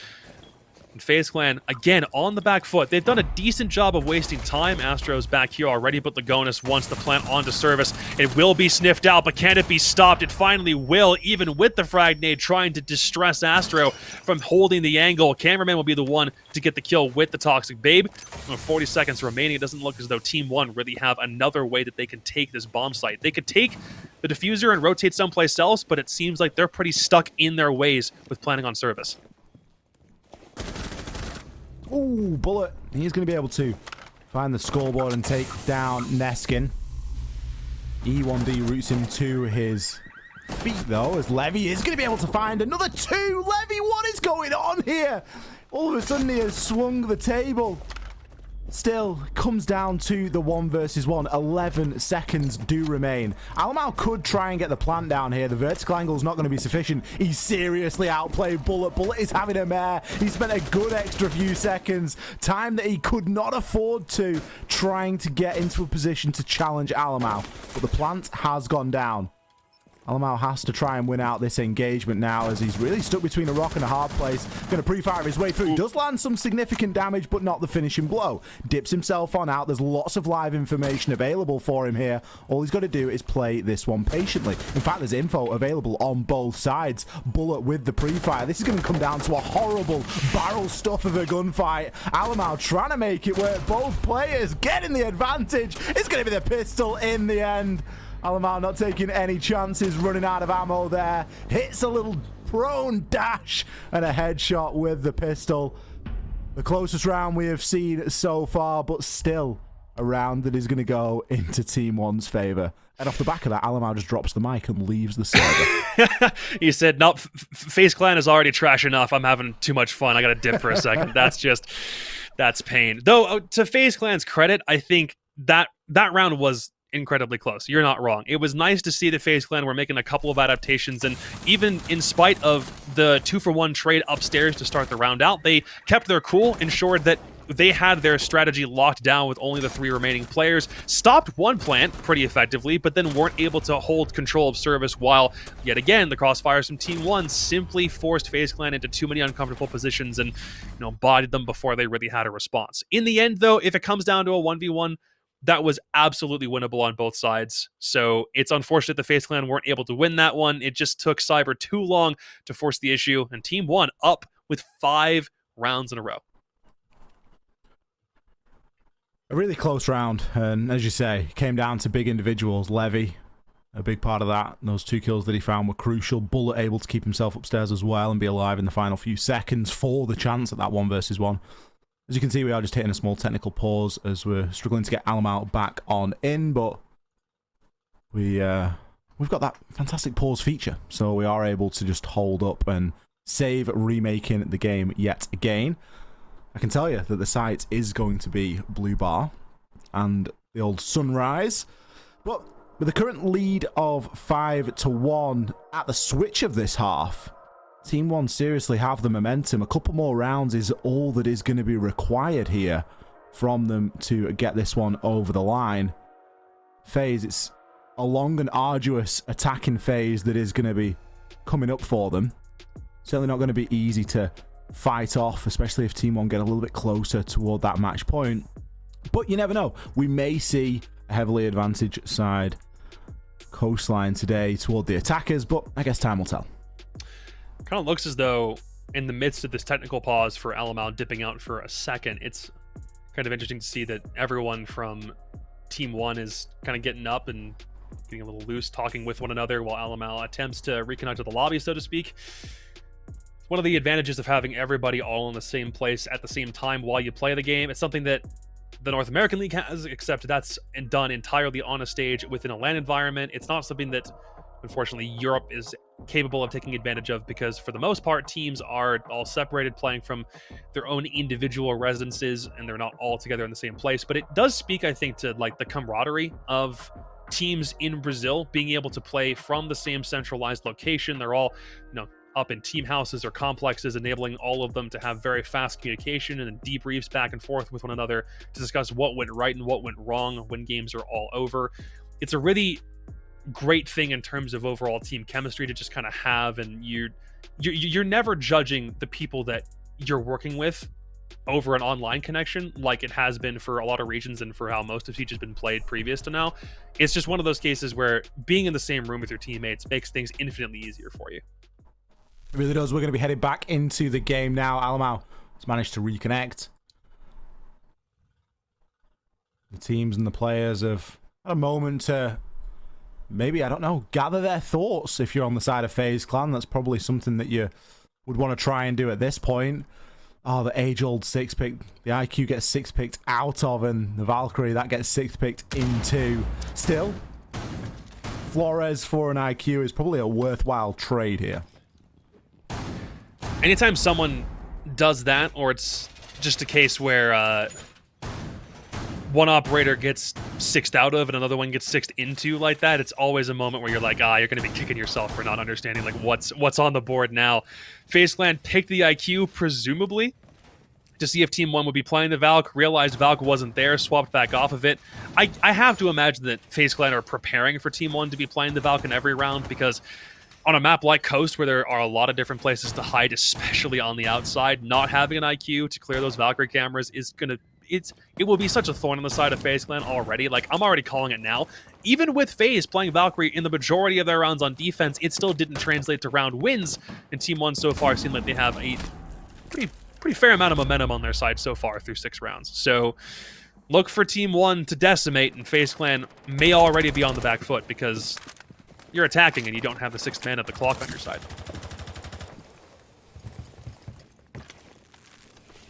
And FaZe Clan, again, on the back foot. They've done a decent job of wasting time. Astro's back here already, but Lagonis wants the plant onto service. It will be sniffed out, but can it be stopped? It finally will, even with the frag nade trying to distress Astro from holding the angle. Cameraman will be the one to get the kill with the Toxic Babe. With 40 seconds remaining, it doesn't look as though Team 1 really have another way that they can take this bomb site. They could take the diffuser and rotate someplace else, but it seems like they're pretty stuck in their ways with planning on service. Ooh, Bullet. He's going to be able to find the scoreboard and take down Neskin. E1D roots him to his feet, though, as Levy is going to be able to find another 2. Levy, what is going on here? All of a sudden, he has swung the table. Still, comes down to the 1 versus 1. 11 seconds do remain. Alamau could try and get the plant down here. The vertical angle is not going to be sufficient. He's seriously outplayed Bullet. Bullet is having a mare. He spent a good extra few seconds. Time that he could not afford to, trying to get into a position to challenge Alamau. But the plant has gone down. Alamau has to try and win out this engagement now, as he's really stuck between a rock and a hard place. Going to pre-fire his way through. Does land some significant damage, but not the finishing blow. Dips himself on out. There's lots of live information available for him here. All he's got to do is play this one patiently. In fact, there's info available on both sides. Bullet with the pre-fire. This is going to come down to a horrible barrel stuff of a gunfight. Alamau trying to make it work. Both players getting the advantage. It's going to be the pistol in the end. Alamau not taking any chances, running out of ammo there. Hits a little prone dash and a headshot with the pistol. The closest round we have seen so far, but still a round that is going to go into Team 1's favor. And off the back of that, Alamau just drops the mic and leaves the server. He said, nope, FaZe Clan is already trash enough. I'm having too much fun. I got to dip for a second. That's pain. Though, to FaZe Clan's credit, I think that round was incredibly close. You're not wrong. It was nice to see the FaZe Clan were making a couple of adaptations, and even in spite of the 2-for-1 trade upstairs to start the round out, they kept their cool, ensured that they had their strategy locked down with only the 3 remaining players, stopped one plant pretty effectively, but then weren't able to hold control of service, while, yet again, the crossfires from Team 1 simply forced FaZe Clan into too many uncomfortable positions and, bodied them before they really had a response. In the end, though, if it comes down to a 1v1, that was absolutely winnable on both sides. So it's unfortunate the FaZe Clan weren't able to win that one. It just took Cyber too long to force the issue, and Team 1 up with 5 rounds in a row. A really close round, and as you say, came down to big individuals. Levy, a big part of that. Those 2 kills that he found were crucial. Bullet able to keep himself upstairs as well and be alive in the final few seconds for the chance at that 1 versus 1. As you can see, we are just hitting a small technical pause as we're struggling to get Alamau back on in, but we've got that fantastic pause feature, so we are able to just hold up and save remaking the game yet again. I can tell you that the site is going to be Blue Bar and the old Sunrise, but with the current lead of 5-1 at the switch of this half, Team 1 seriously have the momentum. A couple more rounds is all that is going to be required here from them to get this one over the line. FaZe, it's a long and arduous attacking phase that is going to be coming up for them. Certainly not going to be easy to fight off, especially if Team 1 get a little bit closer toward that match point. But you never know. We may see a heavily advantaged side Coastline today toward the attackers, but I guess time will tell. Kind of looks as though in the midst of this technical pause for Alamau dipping out for a second, it's kind of interesting to see that everyone from Team 1 is kind of getting up and getting a little loose, talking with one another while Alamau attempts to reconnect to the lobby, so to speak. One of the advantages of having everybody all in the same place at the same time while you play the game, it's something that the North American League has, except that's done entirely on a stage within a LAN environment. It's not something that, unfortunately, Europe is capable of taking advantage of, because for the most part, teams are all separated, playing from their own individual residences, and they're not all together in the same place. But it does speak, I think, to like the camaraderie of teams in Brazil being able to play from the same centralized location. They're all, up in team houses or complexes, enabling all of them to have very fast communication and debriefs back and forth with one another to discuss what went right and what went wrong when games are all over. It's a really great thing in terms of overall team chemistry to just kind of have, and you're never judging the people that you're working with over an online connection, like it has been for a lot of regions and for how most of Siege has been played previous to now. It's just one of those cases where being in the same room with your teammates makes things infinitely easier for you. It really does. We're going to be headed back into the game now. Alamau has managed to reconnect. The teams and the players have had a moment to maybe, I don't know, gather their thoughts. If you're on the side of FaZe Clan, that's probably something that you would want to try and do at this point. Oh, the age-old six-pick. The IQ gets six-picked out of, and the Valkyrie, that gets six-picked into. Still, Flores for an IQ is probably a worthwhile trade here. Anytime someone does that, or it's just a case where one operator gets sixed out of and another one gets sixed into like that, it's always a moment where you're like, you're going to be kicking yourself for not understanding like what's on the board now. FaZe Clan picked the IQ, presumably, to see if Team 1 would be playing the Valk, realized Valk wasn't there, swapped back off of it. I have to imagine that FaZe Clan are preparing for Team 1 to be playing the Valk in every round, because on a map like Coast, where there are a lot of different places to hide, especially on the outside, not having an IQ to clear those Valkyrie cameras is going to... It will be such a thorn in the side of FaZe Clan already. Like, I'm already calling it now. Even with FaZe playing Valkyrie in the majority of their rounds on defense, it still didn't translate to round wins. And Team 1 so far seem like they have a pretty fair amount of momentum on their side so far through 6 rounds. So look for Team 1 to decimate, and FaZe Clan may already be on the back foot because you're attacking and you don't have the 6th man at the clock on your side.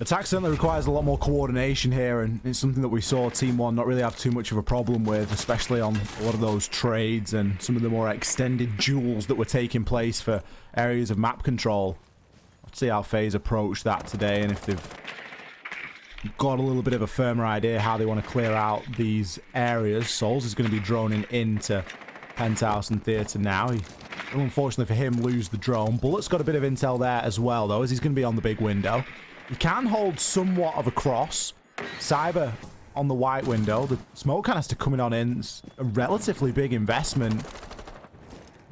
Attack certainly requires a lot more coordination here, and it's something that we saw Team 1 not really have too much of a problem with, especially on a lot of those trades and some of the more extended duels that were taking place for areas of map control. Let's see how FaZe approach that today, and if they've got a little bit of a firmer idea how they want to clear out these areas. Souls is going to be droning into Penthouse and Theatre now. Unfortunately for him, lose the drone. Bullet's got a bit of intel there as well, though, as he's going to be on the big window. He can hold somewhat of a cross. Cyber on the white window. The smoke canister coming on in. It's a relatively big investment.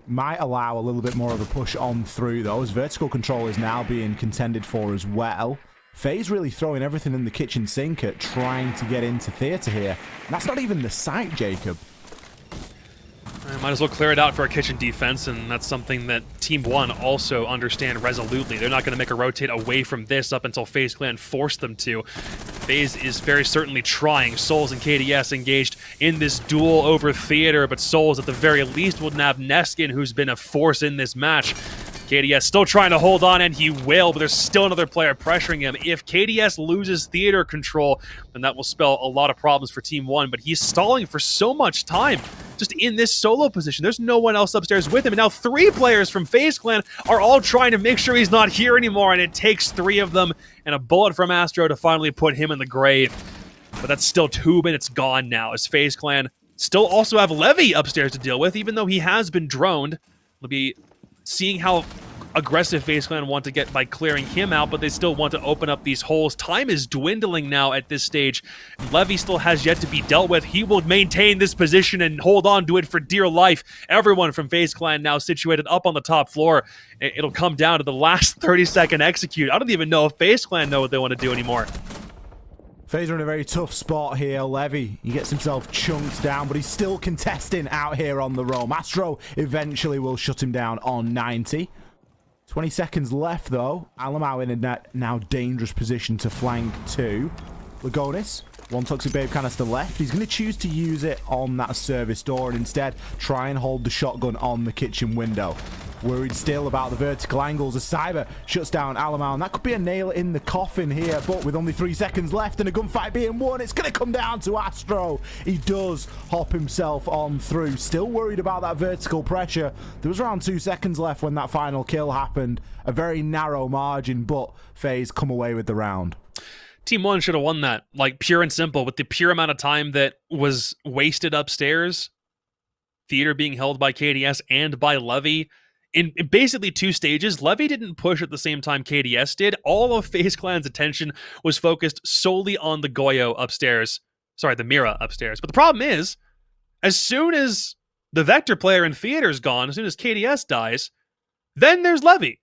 Might allow a little bit more of a push on through, though, as vertical control is now being contended for as well. FaZe really throwing everything in the kitchen sink at trying to get into Theatre here. And that's not even the site, Jacob. Might as well clear it out for a kitchen defense, and that's something that Team 1 also understand resolutely. They're not going to make a rotate away from this up until FaZe Clan force them to. FaZe is very certainly trying. Souls and KDS engaged in this duel over Theater, but Souls at the very least will nab Neskin, who's been a force in this match. KDS still trying to hold on, and he will, but there's still another player pressuring him. If KDS loses Theater control, then that will spell a lot of problems for Team 1, but he's stalling for so much time just in this solo position. There's no one else upstairs with him, and now 3 players from FaZe Clan are all trying to make sure he's not here anymore, and it takes 3 of them and a bullet from Astro to finally put him in the grave. But that's still 2 minutes gone now, as FaZe Clan still also have Levy upstairs to deal with, even though he has been droned. They'll be seeing how aggressive FaZe Clan want to get by clearing him out, but they still want to open up these holes. Time is dwindling now at this stage. Levy still has yet to be dealt with. He will maintain this position and hold on to it for dear life. Everyone from FaZe Clan now situated up on the top floor. It'll come down to the last 30-second execute. I don't even know if FaZe Clan know what they want to do anymore. FaZe are in a very tough spot here. Levy, he gets himself chunked down, but he's still contesting out here on the roam. Astro eventually will shut him down on 90. 20 seconds left, though. Alamau in a now dangerous position to flank 2. Lagonis, 1 Toxic Babe canister left. He's going to choose to use it on that service door and instead try and hold the shotgun on the kitchen window. Worried still about the vertical angles as Cyber shuts down Alamau, and that could be a nail in the coffin here, but with only 3 seconds left and a gunfight being won, it's going to come down to Astro. He does hop himself on through, still worried about that vertical pressure. There was around 2 seconds left when that final kill happened. A very narrow margin, but FaZe come away with the round. Team 1 should have won that, like, pure and simple, with the pure amount of time that was wasted upstairs. Theater being held by KDS and by Levy. In basically 2 stages, Levy didn't push at the same time KDS did. All of FaZe Clan's attention was focused solely on the Goyo upstairs. Sorry, the Mira upstairs. But the problem is, as soon as the Vector player in Theater's gone, as soon as KDS dies, then there's Levy.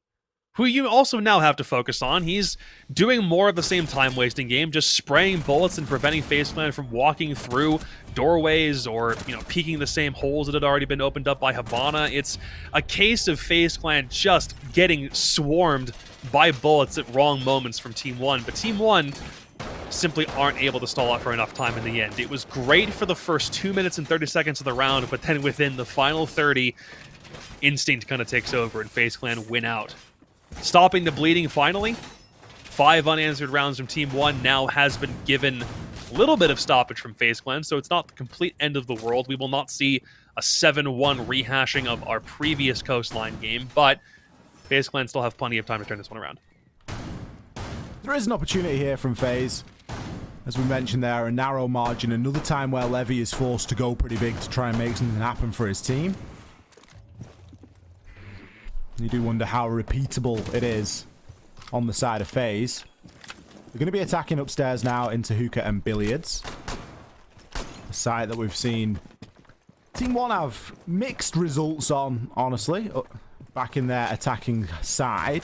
who you also now have to focus on. He's doing more of the same time-wasting game, just spraying bullets and preventing FaZe Clan from walking through doorways or, peeking the same holes that had already been opened up by Habana. It's a case of FaZe Clan just getting swarmed by bullets at wrong moments from Team 1, but Team 1 simply aren't able to stall out for enough time in the end. It was great for the first 2 minutes and 30 seconds of the round, but then within the final 30, instinct kind of takes over and FaZe Clan win out. Stopping the bleeding finally. 5 unanswered rounds from Team 1 now has been given a little bit of stoppage from FaZe Clan, so it's not the complete end of the world. We will not see a 7-1 rehashing of our previous Coastline game, but FaZe Clan still have plenty of time to turn this one around. There is an opportunity here from FaZe. As we mentioned there, a narrow margin. Another time where Levy is forced to go pretty big to try and make something happen for his team. You do wonder how repeatable it is on the side of FaZe. They're going to be attacking upstairs now into Hookah and Billiards. A site that we've seen Team 1 have mixed results on, honestly, back in their attacking side.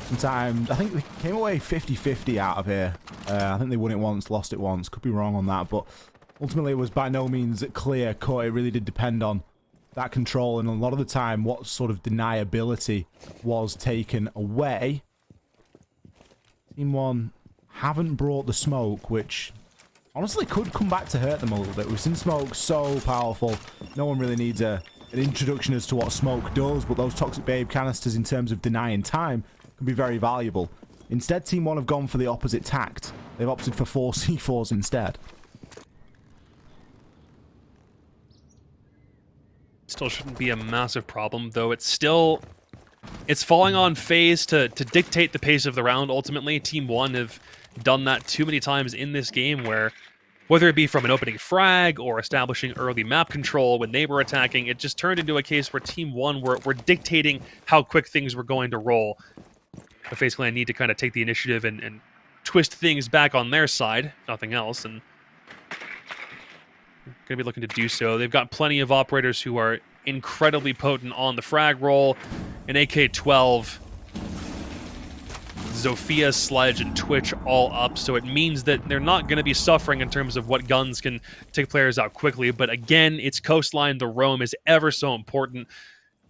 Sometimes, I think they came away 50-50 out of here. I think they won it once, lost it once. Could be wrong on that, but ultimately it was by no means clear cut. It really did depend on that control, and a lot of the time what sort of deniability was taken away. Team 1 haven't brought the smoke, which honestly could come back to hurt them a little bit. We've seen smoke so powerful. No one really needs an introduction as to what smoke does, but those Toxic Babe canisters in terms of denying time can be very valuable. Instead, Team 1 have gone for the opposite tact. They've opted for 4 C4s instead. Still shouldn't be a massive problem, though it's falling on FaZe to dictate the pace of the round. Ultimately, Team 1 have done that too many times in this game, where whether it be from an opening frag or establishing early map control when they were attacking, it just turned into a case where Team 1 were dictating how quick things were going to roll. The FaZe Clan need to kind of take the initiative and twist things back on their side, if nothing else, and going to be looking to do so. They've got plenty of operators who are incredibly potent on the frag roll. An AK-12, Zofia, Sledge, and Twitch all up, so it means that they're not going to be suffering in terms of what guns can take players out quickly. But again, it's Coastline. The roam is ever so important.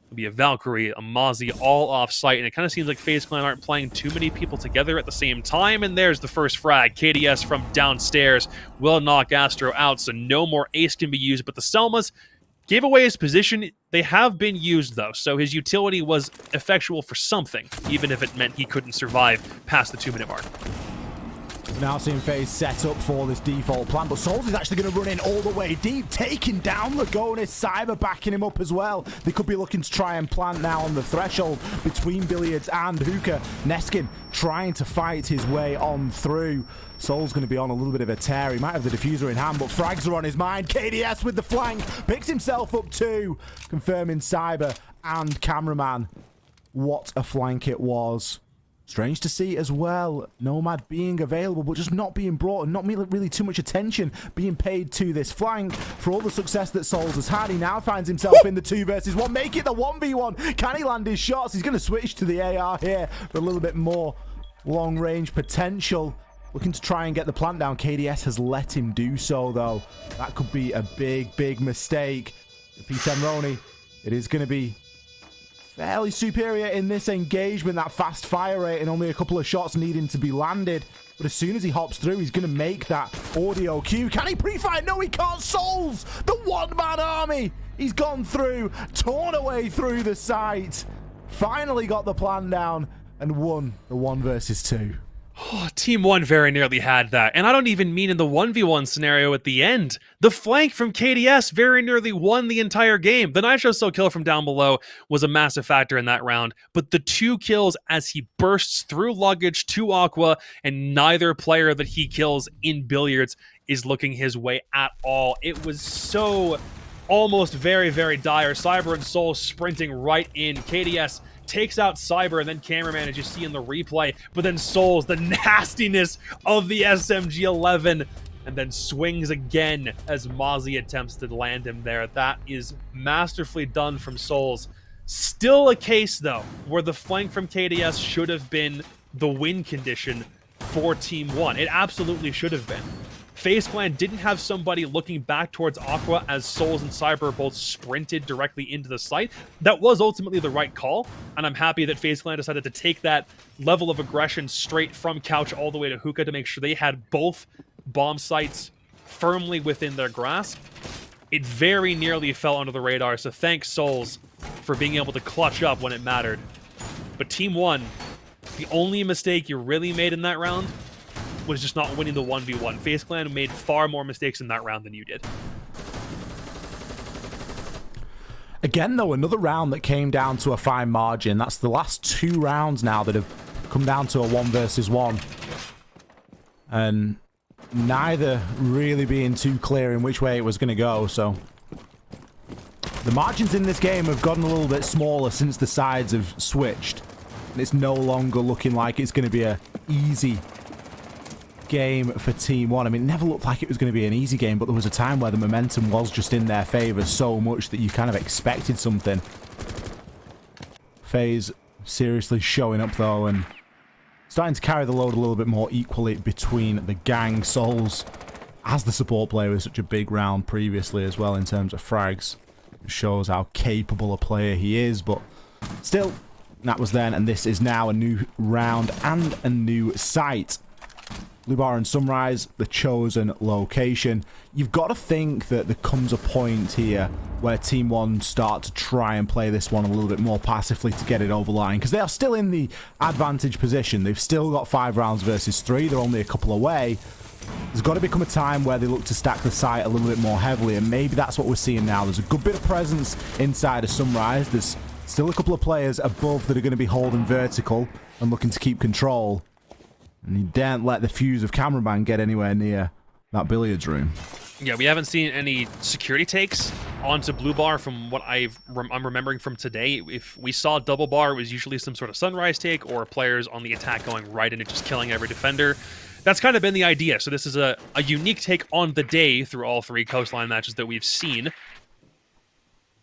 It'll be a Valkyrie, a Mozzie, all off-site, and it kind of seems like FaZe Clan aren't playing too many people together at the same time, and there's the first frag. KDS from downstairs will knock Astro out, so no more ace can be used, but the Selmas gave away his position. They have been used, though, so his utility was effectual for something, even if it meant he couldn't survive past the 2-minute mark. Now seeing FaZe set up for this default plan, but Souls is actually going to run in all the way deep, taking down Lagonis. Cyber backing him up as well. They could be looking to try and plant now on the threshold between Billiards and Hookah. Neskin trying to fight his way on through. Soul's going to be on a little bit of a tear. He might have the diffuser in hand, but frags are on his mind. KDS with the flank, picks himself up too, confirming Cyber and Cameraman. What a flank it was. Strange to see as well, Nomad being available, but just not being brought and not really too much attention being paid to this flank. For all the success that Souls has had, he now finds himself in the 2 versus 1. Make it the 1v1. Can he land his shots? He's going to switch to the AR here for a little bit more long-range potential. Looking to try and get the plant down. KDS has let him do so, though. That could be a big mistake. The P10 Roni, it is going to be fairly superior in this engagement, that fast fire rate and only a couple of shots needing to be landed. But as soon as he hops through, he's going to make that audio cue. Can he pre-fire? No, he can't. Souls, the one-man army. He's gone through, torn away through the site. Finally got the plan down and won the 1 versus 2. Oh, Team 1 very nearly had that, and I don't even mean in the 1v1 scenario at the end. The flank from KDS very nearly won the entire game. The Nitro Cell kill from down below was a massive factor in that round, but the 2 kills as he bursts through luggage to Aqua, and neither player that he kills in Billiards is looking his way at all. It was so almost very dire. Cyber and Soul sprinting right in. KDS takes out Cyber and then Cameraman, as you see in the replay, but then Souls, the nastiness of the SMG-11, and then swings again as Mozzie attempts to land him there. That is masterfully done from Souls. Still a case, though, where the flank from KDS should have been the win condition for Team 1. It absolutely should have been. FaZe Clan didn't have somebody looking back towards Aqua as Souls and Cyber both sprinted directly into the site. That was ultimately the right call, and I'm happy that FaZe Clan decided to take that level of aggression straight from Couch all the way to Hookah to make sure they had both bomb sites firmly within their grasp. It very nearly fell under the radar, so thanks Souls for being able to clutch up when it mattered. But Team 1, the only mistake you really made in that round was just not winning the 1v1. FaZe Clan made far more mistakes in that round than you did. Again, though, another round that came down to a fine margin. That's the last 2 rounds now that have come down to a 1 versus 1. And neither really being too clear in which way it was going to go, so the margins in this game have gotten a little bit smaller since the sides have switched. And it's no longer looking like it's going to be an easy game for Team 1. I mean, it never looked like it was going to be an easy game, but there was a time where the momentum was just in their favor so much that you kind of expected something. FaZe seriously showing up, though, and starting to carry the load a little bit more equally between the gang. Souls, as the support player, was such a big round previously as well in terms of frags. It shows how capable a player he is, but still, that was then, and this is now a new round and a new site. Blue Bar and Sunrise, the chosen location. You've got to think that there comes a point here where Team 1 start to try and play this one a little bit more passively to get it over the line, because they are still in the advantage position. They've still got 5 rounds versus 3. They're only a couple away. There's got to become a time where they look to stack the site a little bit more heavily, and maybe that's what we're seeing now. There's a good bit of presence inside of Sunrise. There's still a couple of players above that are going to be holding vertical and looking to keep control. And you daren't let the fuse of Cameraman get anywhere near that billiards room. Yeah, we haven't seen any security takes onto Blue Bar from what I'm remembering from today. If we saw Double Bar, it was usually some sort of Sunrise take or players on the attack going right in and just killing every defender. That's kind of been the idea. So this is a unique take on the day through all 3 Coastline matches that we've seen.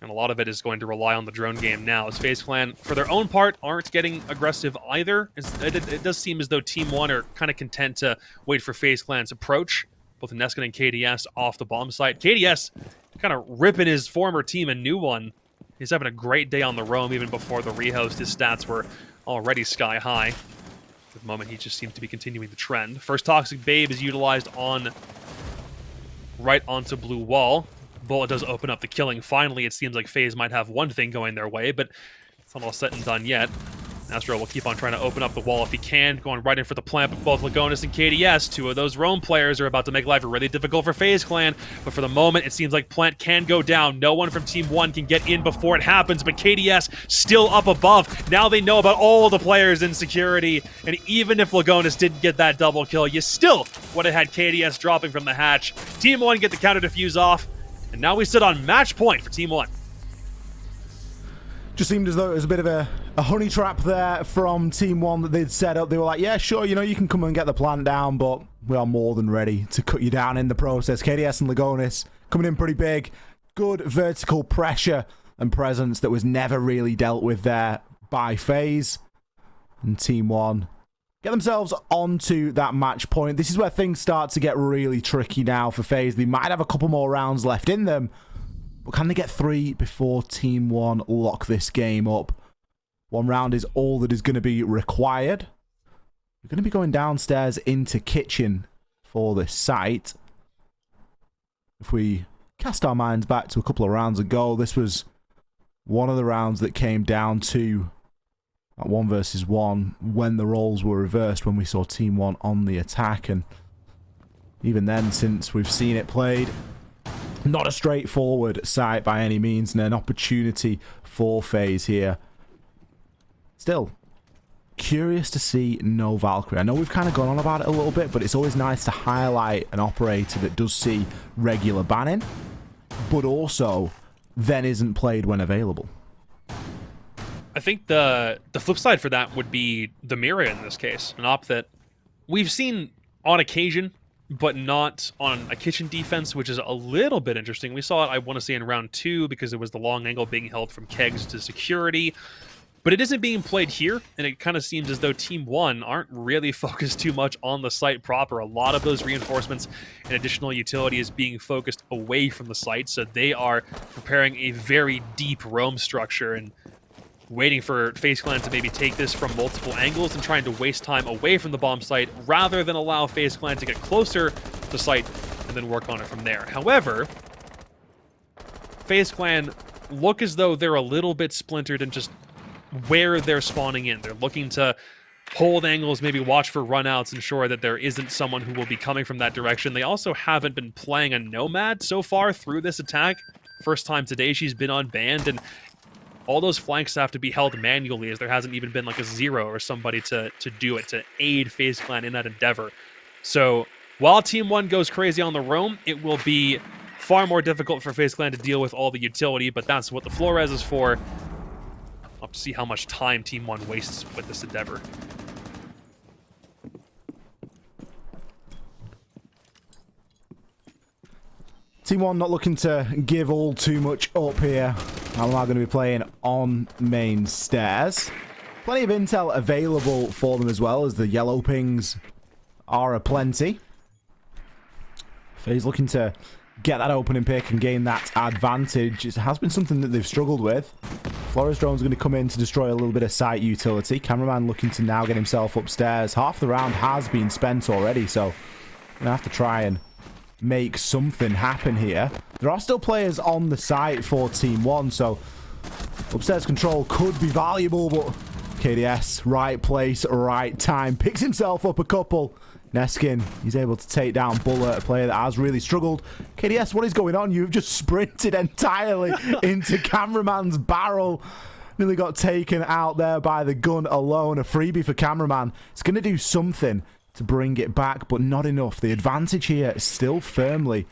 And a lot of it is going to rely on the drone game now, as FaZe Clan, for their own part, aren't getting aggressive either. It does seem as though Team 1 are kind of content to wait for FaZe Clan's approach. Both Neskin and KDS off the bomb site. KDS kind of ripping his former team a new one. He's having a great day on the roam even before the rehost. His stats were already sky high. At the moment, he just seems to be continuing the trend. First Toxic Babe is utilized on right onto blue wall. Bullet does open up the killing. Finally, it seems like FaZe might have one thing going their way, but it's not all set and done yet. Astro will keep on trying to open up the wall if he can, going right in for the plant, but both Lagonis and KDS, 2 of those roam players, are about to make life really difficult for FaZe Clan. But for the moment, it seems like plant can go down. No one from Team 1 can get in before it happens, but KDS still up above. Now they know about all the players in security, and even if Lagonis didn't get that double kill, you still would have had KDS dropping from the hatch. Team 1 get the counter defuse off, and now we sit on match point for Team 1. Just seemed as though it was a bit of a honey trap there from Team 1 that they'd set up. They were like, yeah, sure, you know, you can come and get the plant down, but we are more than ready to cut you down in the process. KDS and Lagonis coming in pretty big. Good vertical pressure and presence that was never really dealt with there by FaZe. And Team 1 get themselves onto that match point. This is where things start to get really tricky now for FaZe. They might have a couple more rounds left in them, but can they get 3 before Team 1 lock this game up? 1 round is all that is going to be required. We're going to be going downstairs into kitchen for this site. If we cast our minds back to a couple of rounds ago, this was one of the rounds that came down to 1 versus 1 when the roles were reversed, when we saw Team 1 on the attack. And even then, since we've seen it played, not a straightforward site by any means, and an opportunity for FaZe here. Still, curious to see no Valkyrie. I know we've kind of gone on about it a little bit, but it's always nice to highlight an operator that does see regular banning, but also then isn't played when available. I think the flip side for that would be the Mira in this case, an op that we've seen on occasion but not on a kitchen defense, which is a little bit interesting. We saw it, I want to say, in round 2 because it was the long angle being held from kegs to security. But it isn't being played here, and it kind of seems as though Team 1 aren't really focused too much on the site proper. A lot of those reinforcements and additional utility is being focused away from the site, so they are preparing a very deep roam structure and waiting for FaZe Clan to maybe take this from multiple angles and trying to waste time away from the bomb site rather than allow FaZe Clan to get closer to site and then work on it from there. However, FaZe Clan look as though they're a little bit splintered in just where they're spawning in. They're looking to hold angles, maybe watch for runouts, ensure that there isn't someone who will be coming from that direction. They also haven't been playing a Nomad so far through this attack. First time today she's been unbanned, and all those flanks have to be held manually, as there hasn't even been like a Zero or somebody to do it, to aid FaZe Clan in that endeavor. So while Team 1 goes crazy on the roam, it will be far more difficult for FaZe Clan to deal with all the utility, but that's what the Flores is for. I'll have to see how much time Team 1 wastes with this endeavor. Team 1 not looking to give all too much up here. Alamar going to be playing on main stairs. Plenty of intel available for them as well, as the yellow pings are aplenty. FaZe looking to get that opening pick and gain that advantage. It has been something that they've struggled with. Flores drone's going to come in to destroy a little bit of site utility. Cameraman looking to now get himself upstairs. Half the round has been spent already, so going to have to try and make something happen here. There are still players on the site for Team 1, so upstairs control could be valuable, but KDS, right place, right time. Picks himself up a couple. Neskin, he's able to take down Bullet, a player that has really struggled. KDS, what is going on? You've just sprinted entirely into Cameraman's barrel. Nearly got taken out there by the gun alone. A freebie for Cameraman. It's going to do something to bring it back, but not enough. The advantage here is still firmly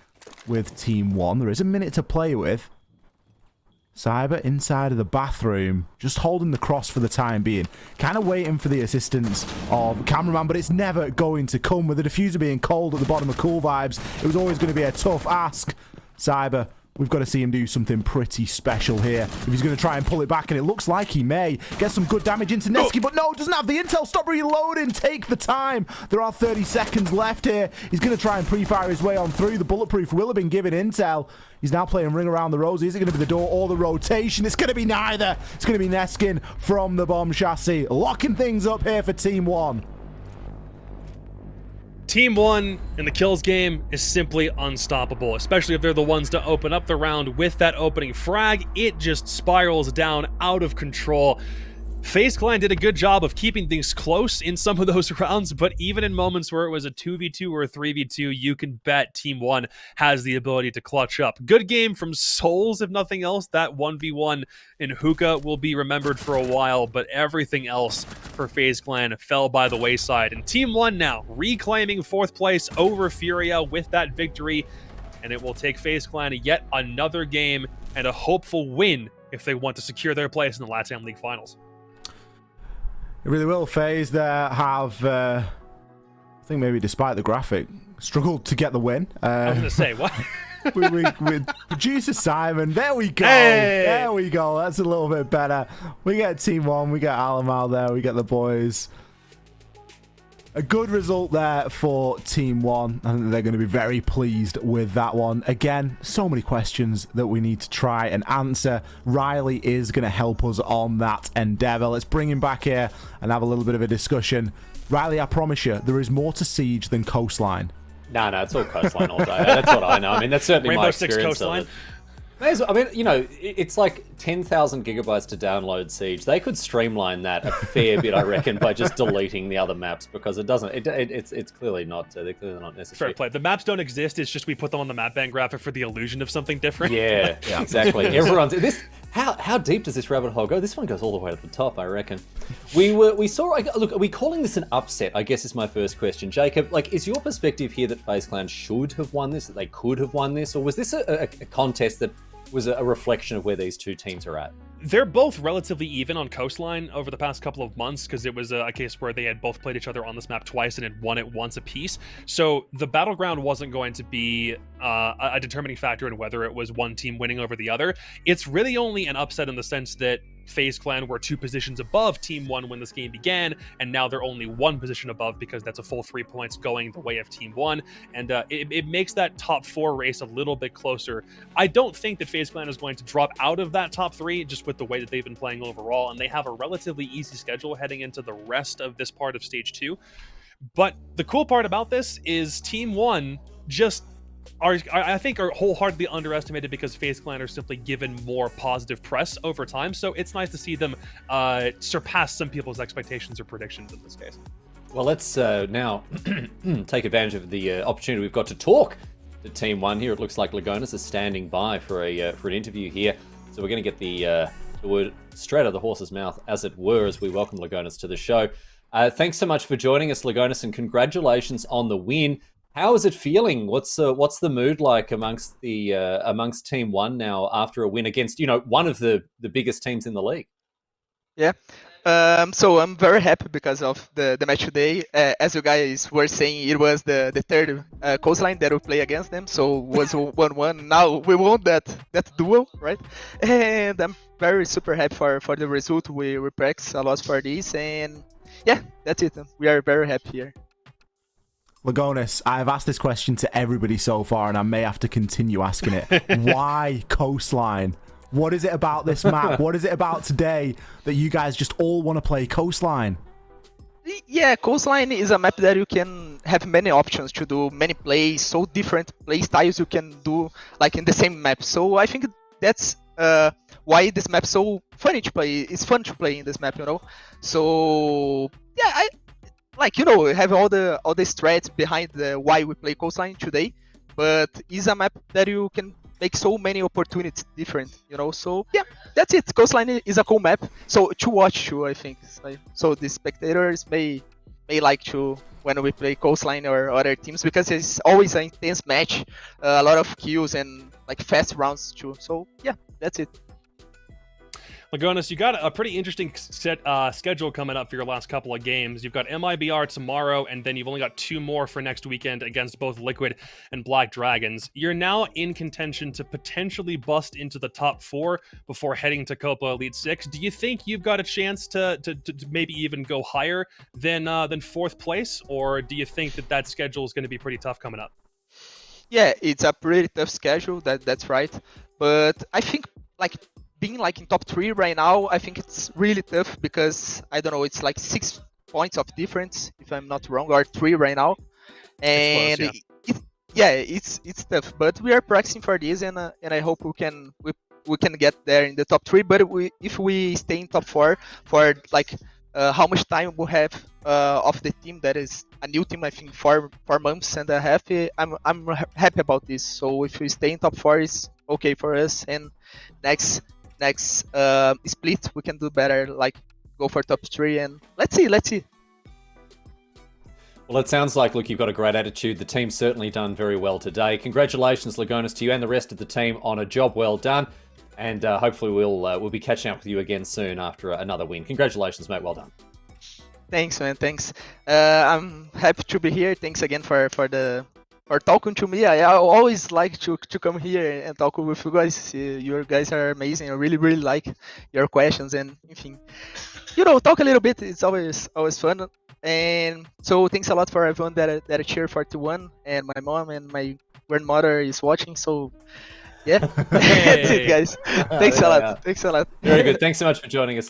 with Team 1. There is a minute to play with. Cyber inside of the bathroom, just holding the cross for the time being. Kind of waiting for the assistance of Cameraman, but it's never going to come. With the diffuser being cold at the bottom of Cool Vibes, it was always going to be a tough ask. Cyber, we've got to see him do something pretty special here. If he's going to try and pull it back, and it looks like he may. Get some good damage into Neski, but no, doesn't have the intel. Stop reloading. Take the time. There are 30 seconds left here. He's going to try and pre-fire his way on through. The bulletproof will have been given intel. He's now playing Ring Around the Rosy. Is it going to be the door or the rotation? It's going to be neither. It's going to be Neskin from the bomb chassis. Locking things up here for Team 1. Team 1 in the kills game is simply unstoppable, especially if they're the ones to open up the round with that opening frag. It just spirals down out of control. FaZe Clan did a good job of keeping things close in some of those rounds, but even in moments where it was a 2v2 or a 3v2, you can bet Team 1 has the ability to clutch up. Good game from Souls, if nothing else. That 1v1 in Hookah will be remembered for a while, but everything else for FaZe Clan fell by the wayside. And Team 1 now reclaiming 4th place over Furia with that victory, and it will take FaZe Clan yet another game and a hopeful win if they want to secure their place in the LATAM League Finals. It really will. FaZe there have, I think maybe despite the graphic, struggled to get the win. I was going to say, what? with producer Simon. There we go. Hey! There we go. That's a little bit better. We get Team 1. We get Alamal there. We get the boys. A good result there for Team 1. I think they're going to be very pleased with that one. Again, so many questions that we need to try and answer. Riley is going to help us on that endeavor. Let's bring him back here and have a little bit of a discussion. Riley, I promise you, there is more to Siege than Coastline. No, it's all Coastline all day. That's what I know. I mean, that's certainly Rainbow my Six experience Coastline. of it. I mean, you know, it's like 10,000 gigabytes to download Siege. They could streamline that a fair bit, I reckon, by just deleting the other maps, because it doesn't. It's clearly not. They're clearly not necessary. Fair play. The maps don't exist. It's just we put them on the map band graphic for the illusion of something different. Yeah, exactly. Everyone's this. How deep does this rabbit hole go? This one goes all the way to the top, I reckon. We saw. Look, are we calling this an upset? I guess is my first question, Jacob. Like, is your perspective here that FaZe Clan should have won this? That they could have won this, or was this a contest that was a reflection of where these two teams are at? they're both relatively even on Coastline over the past couple of months, because it was a case where they had both played each other on this map twice and had won it once apiece. So the battleground wasn't going to be a determining factor in whether it was one team winning over the other. It's really only an upset in the sense that FaZe Clan were 2 positions above Team 1 when this game began, and now they're only 1 position above because that's a full 3 points going the way of Team 1, and it makes that top 4 race a little bit closer. I don't think that FaZe Clan is going to drop out of that top 3 just with the way that they've been playing overall, and they have a relatively easy schedule heading into the rest of this part of Stage 2. But the cool part about this is Team 1 just I think are wholeheartedly underestimated because FaZe Clan are simply given more positive press over time. So it's nice to see them surpass some people's expectations or predictions in this case. Well, let's now take advantage of the opportunity we've got to talk to Team 1 here. It looks like Lagonis is standing by for an interview here. So we're going to get the word straight out of the horse's mouth, as it were, as we welcome Lagonis to the show. Thanks so much for joining us, Lagonis, and congratulations on the win. How is it feeling? What's the mood like amongst Team 1 now after a win against, one of the biggest teams in the league? Yeah. So I'm very happy because of the match today. As you guys were saying, it was the third Coastline that we play against them. So it was 1-1. Now we won that duel, right? And I'm very super happy for the result. We practice a lot for this, and yeah, that's it. We are very happy here. Lagonis, I've asked this question to everybody so far, and I may have to continue asking it. Why Coastline? What is it about this map? What is it about today that you guys just all want to play Coastline? Yeah, Coastline is a map that you can have many options to do many plays, so different play styles you can do like in the same map. So I think that's why this map is so funny to play. It's fun to play in this map, So yeah, we have all the strats behind why we play Coastline today, but it's a map that you can make so many opportunities different, So yeah, that's it. Coastline is a cool map, so to watch too, I think. So the spectators may like to when we play Coastline or other teams, because it's always an intense match, a lot of kills and like fast rounds too. So yeah, that's it. Lagonis, you got a pretty interesting schedule coming up for your last couple of games. You've got MIBR tomorrow, and then you've only got 2 more for next weekend against both Liquid and Black Dragons. You're now in contention to potentially bust into the top 4 before heading to Copa Elite 6. Do you think you've got a chance to maybe even go higher than 4th place, or do you think that schedule is going to be pretty tough coming up? Yeah, it's a pretty tough schedule. That's right, but I think being in top 3 right now, I think it's really tough because I don't know, it's 6 points of difference if I'm not wrong, or 3 right now, and it's close, it's tough. But we are practicing for this, and I hope we can get there in the top 3. But if we stay in top 4 for how much time we have of the team that is a new team, I think 4 months and a half. I'm happy about this. So if we stay in top 4, it's okay for us, and next split we can do better, go for top 3, and let's see. Well, it sounds like, look, you've got a great attitude. The team's certainly done very well today. Congratulations, Lagonis, to you and the rest of the team on a job well done, and hopefully we'll be catching up with you again soon after another win. Congratulations, mate. Well done. Thanks, man. Thanks. I'm happy to be here. Thanks again for talking to me. I always like to come here and talk with you guys. You guys are amazing. I really like your questions, and anything. Talk a little bit. It's always fun. And so thanks a lot for everyone that cheered for T1, and my mom and my grandmother is watching. So yeah, that's it, guys. Thanks a lot. Very good. Thanks so much for joining us,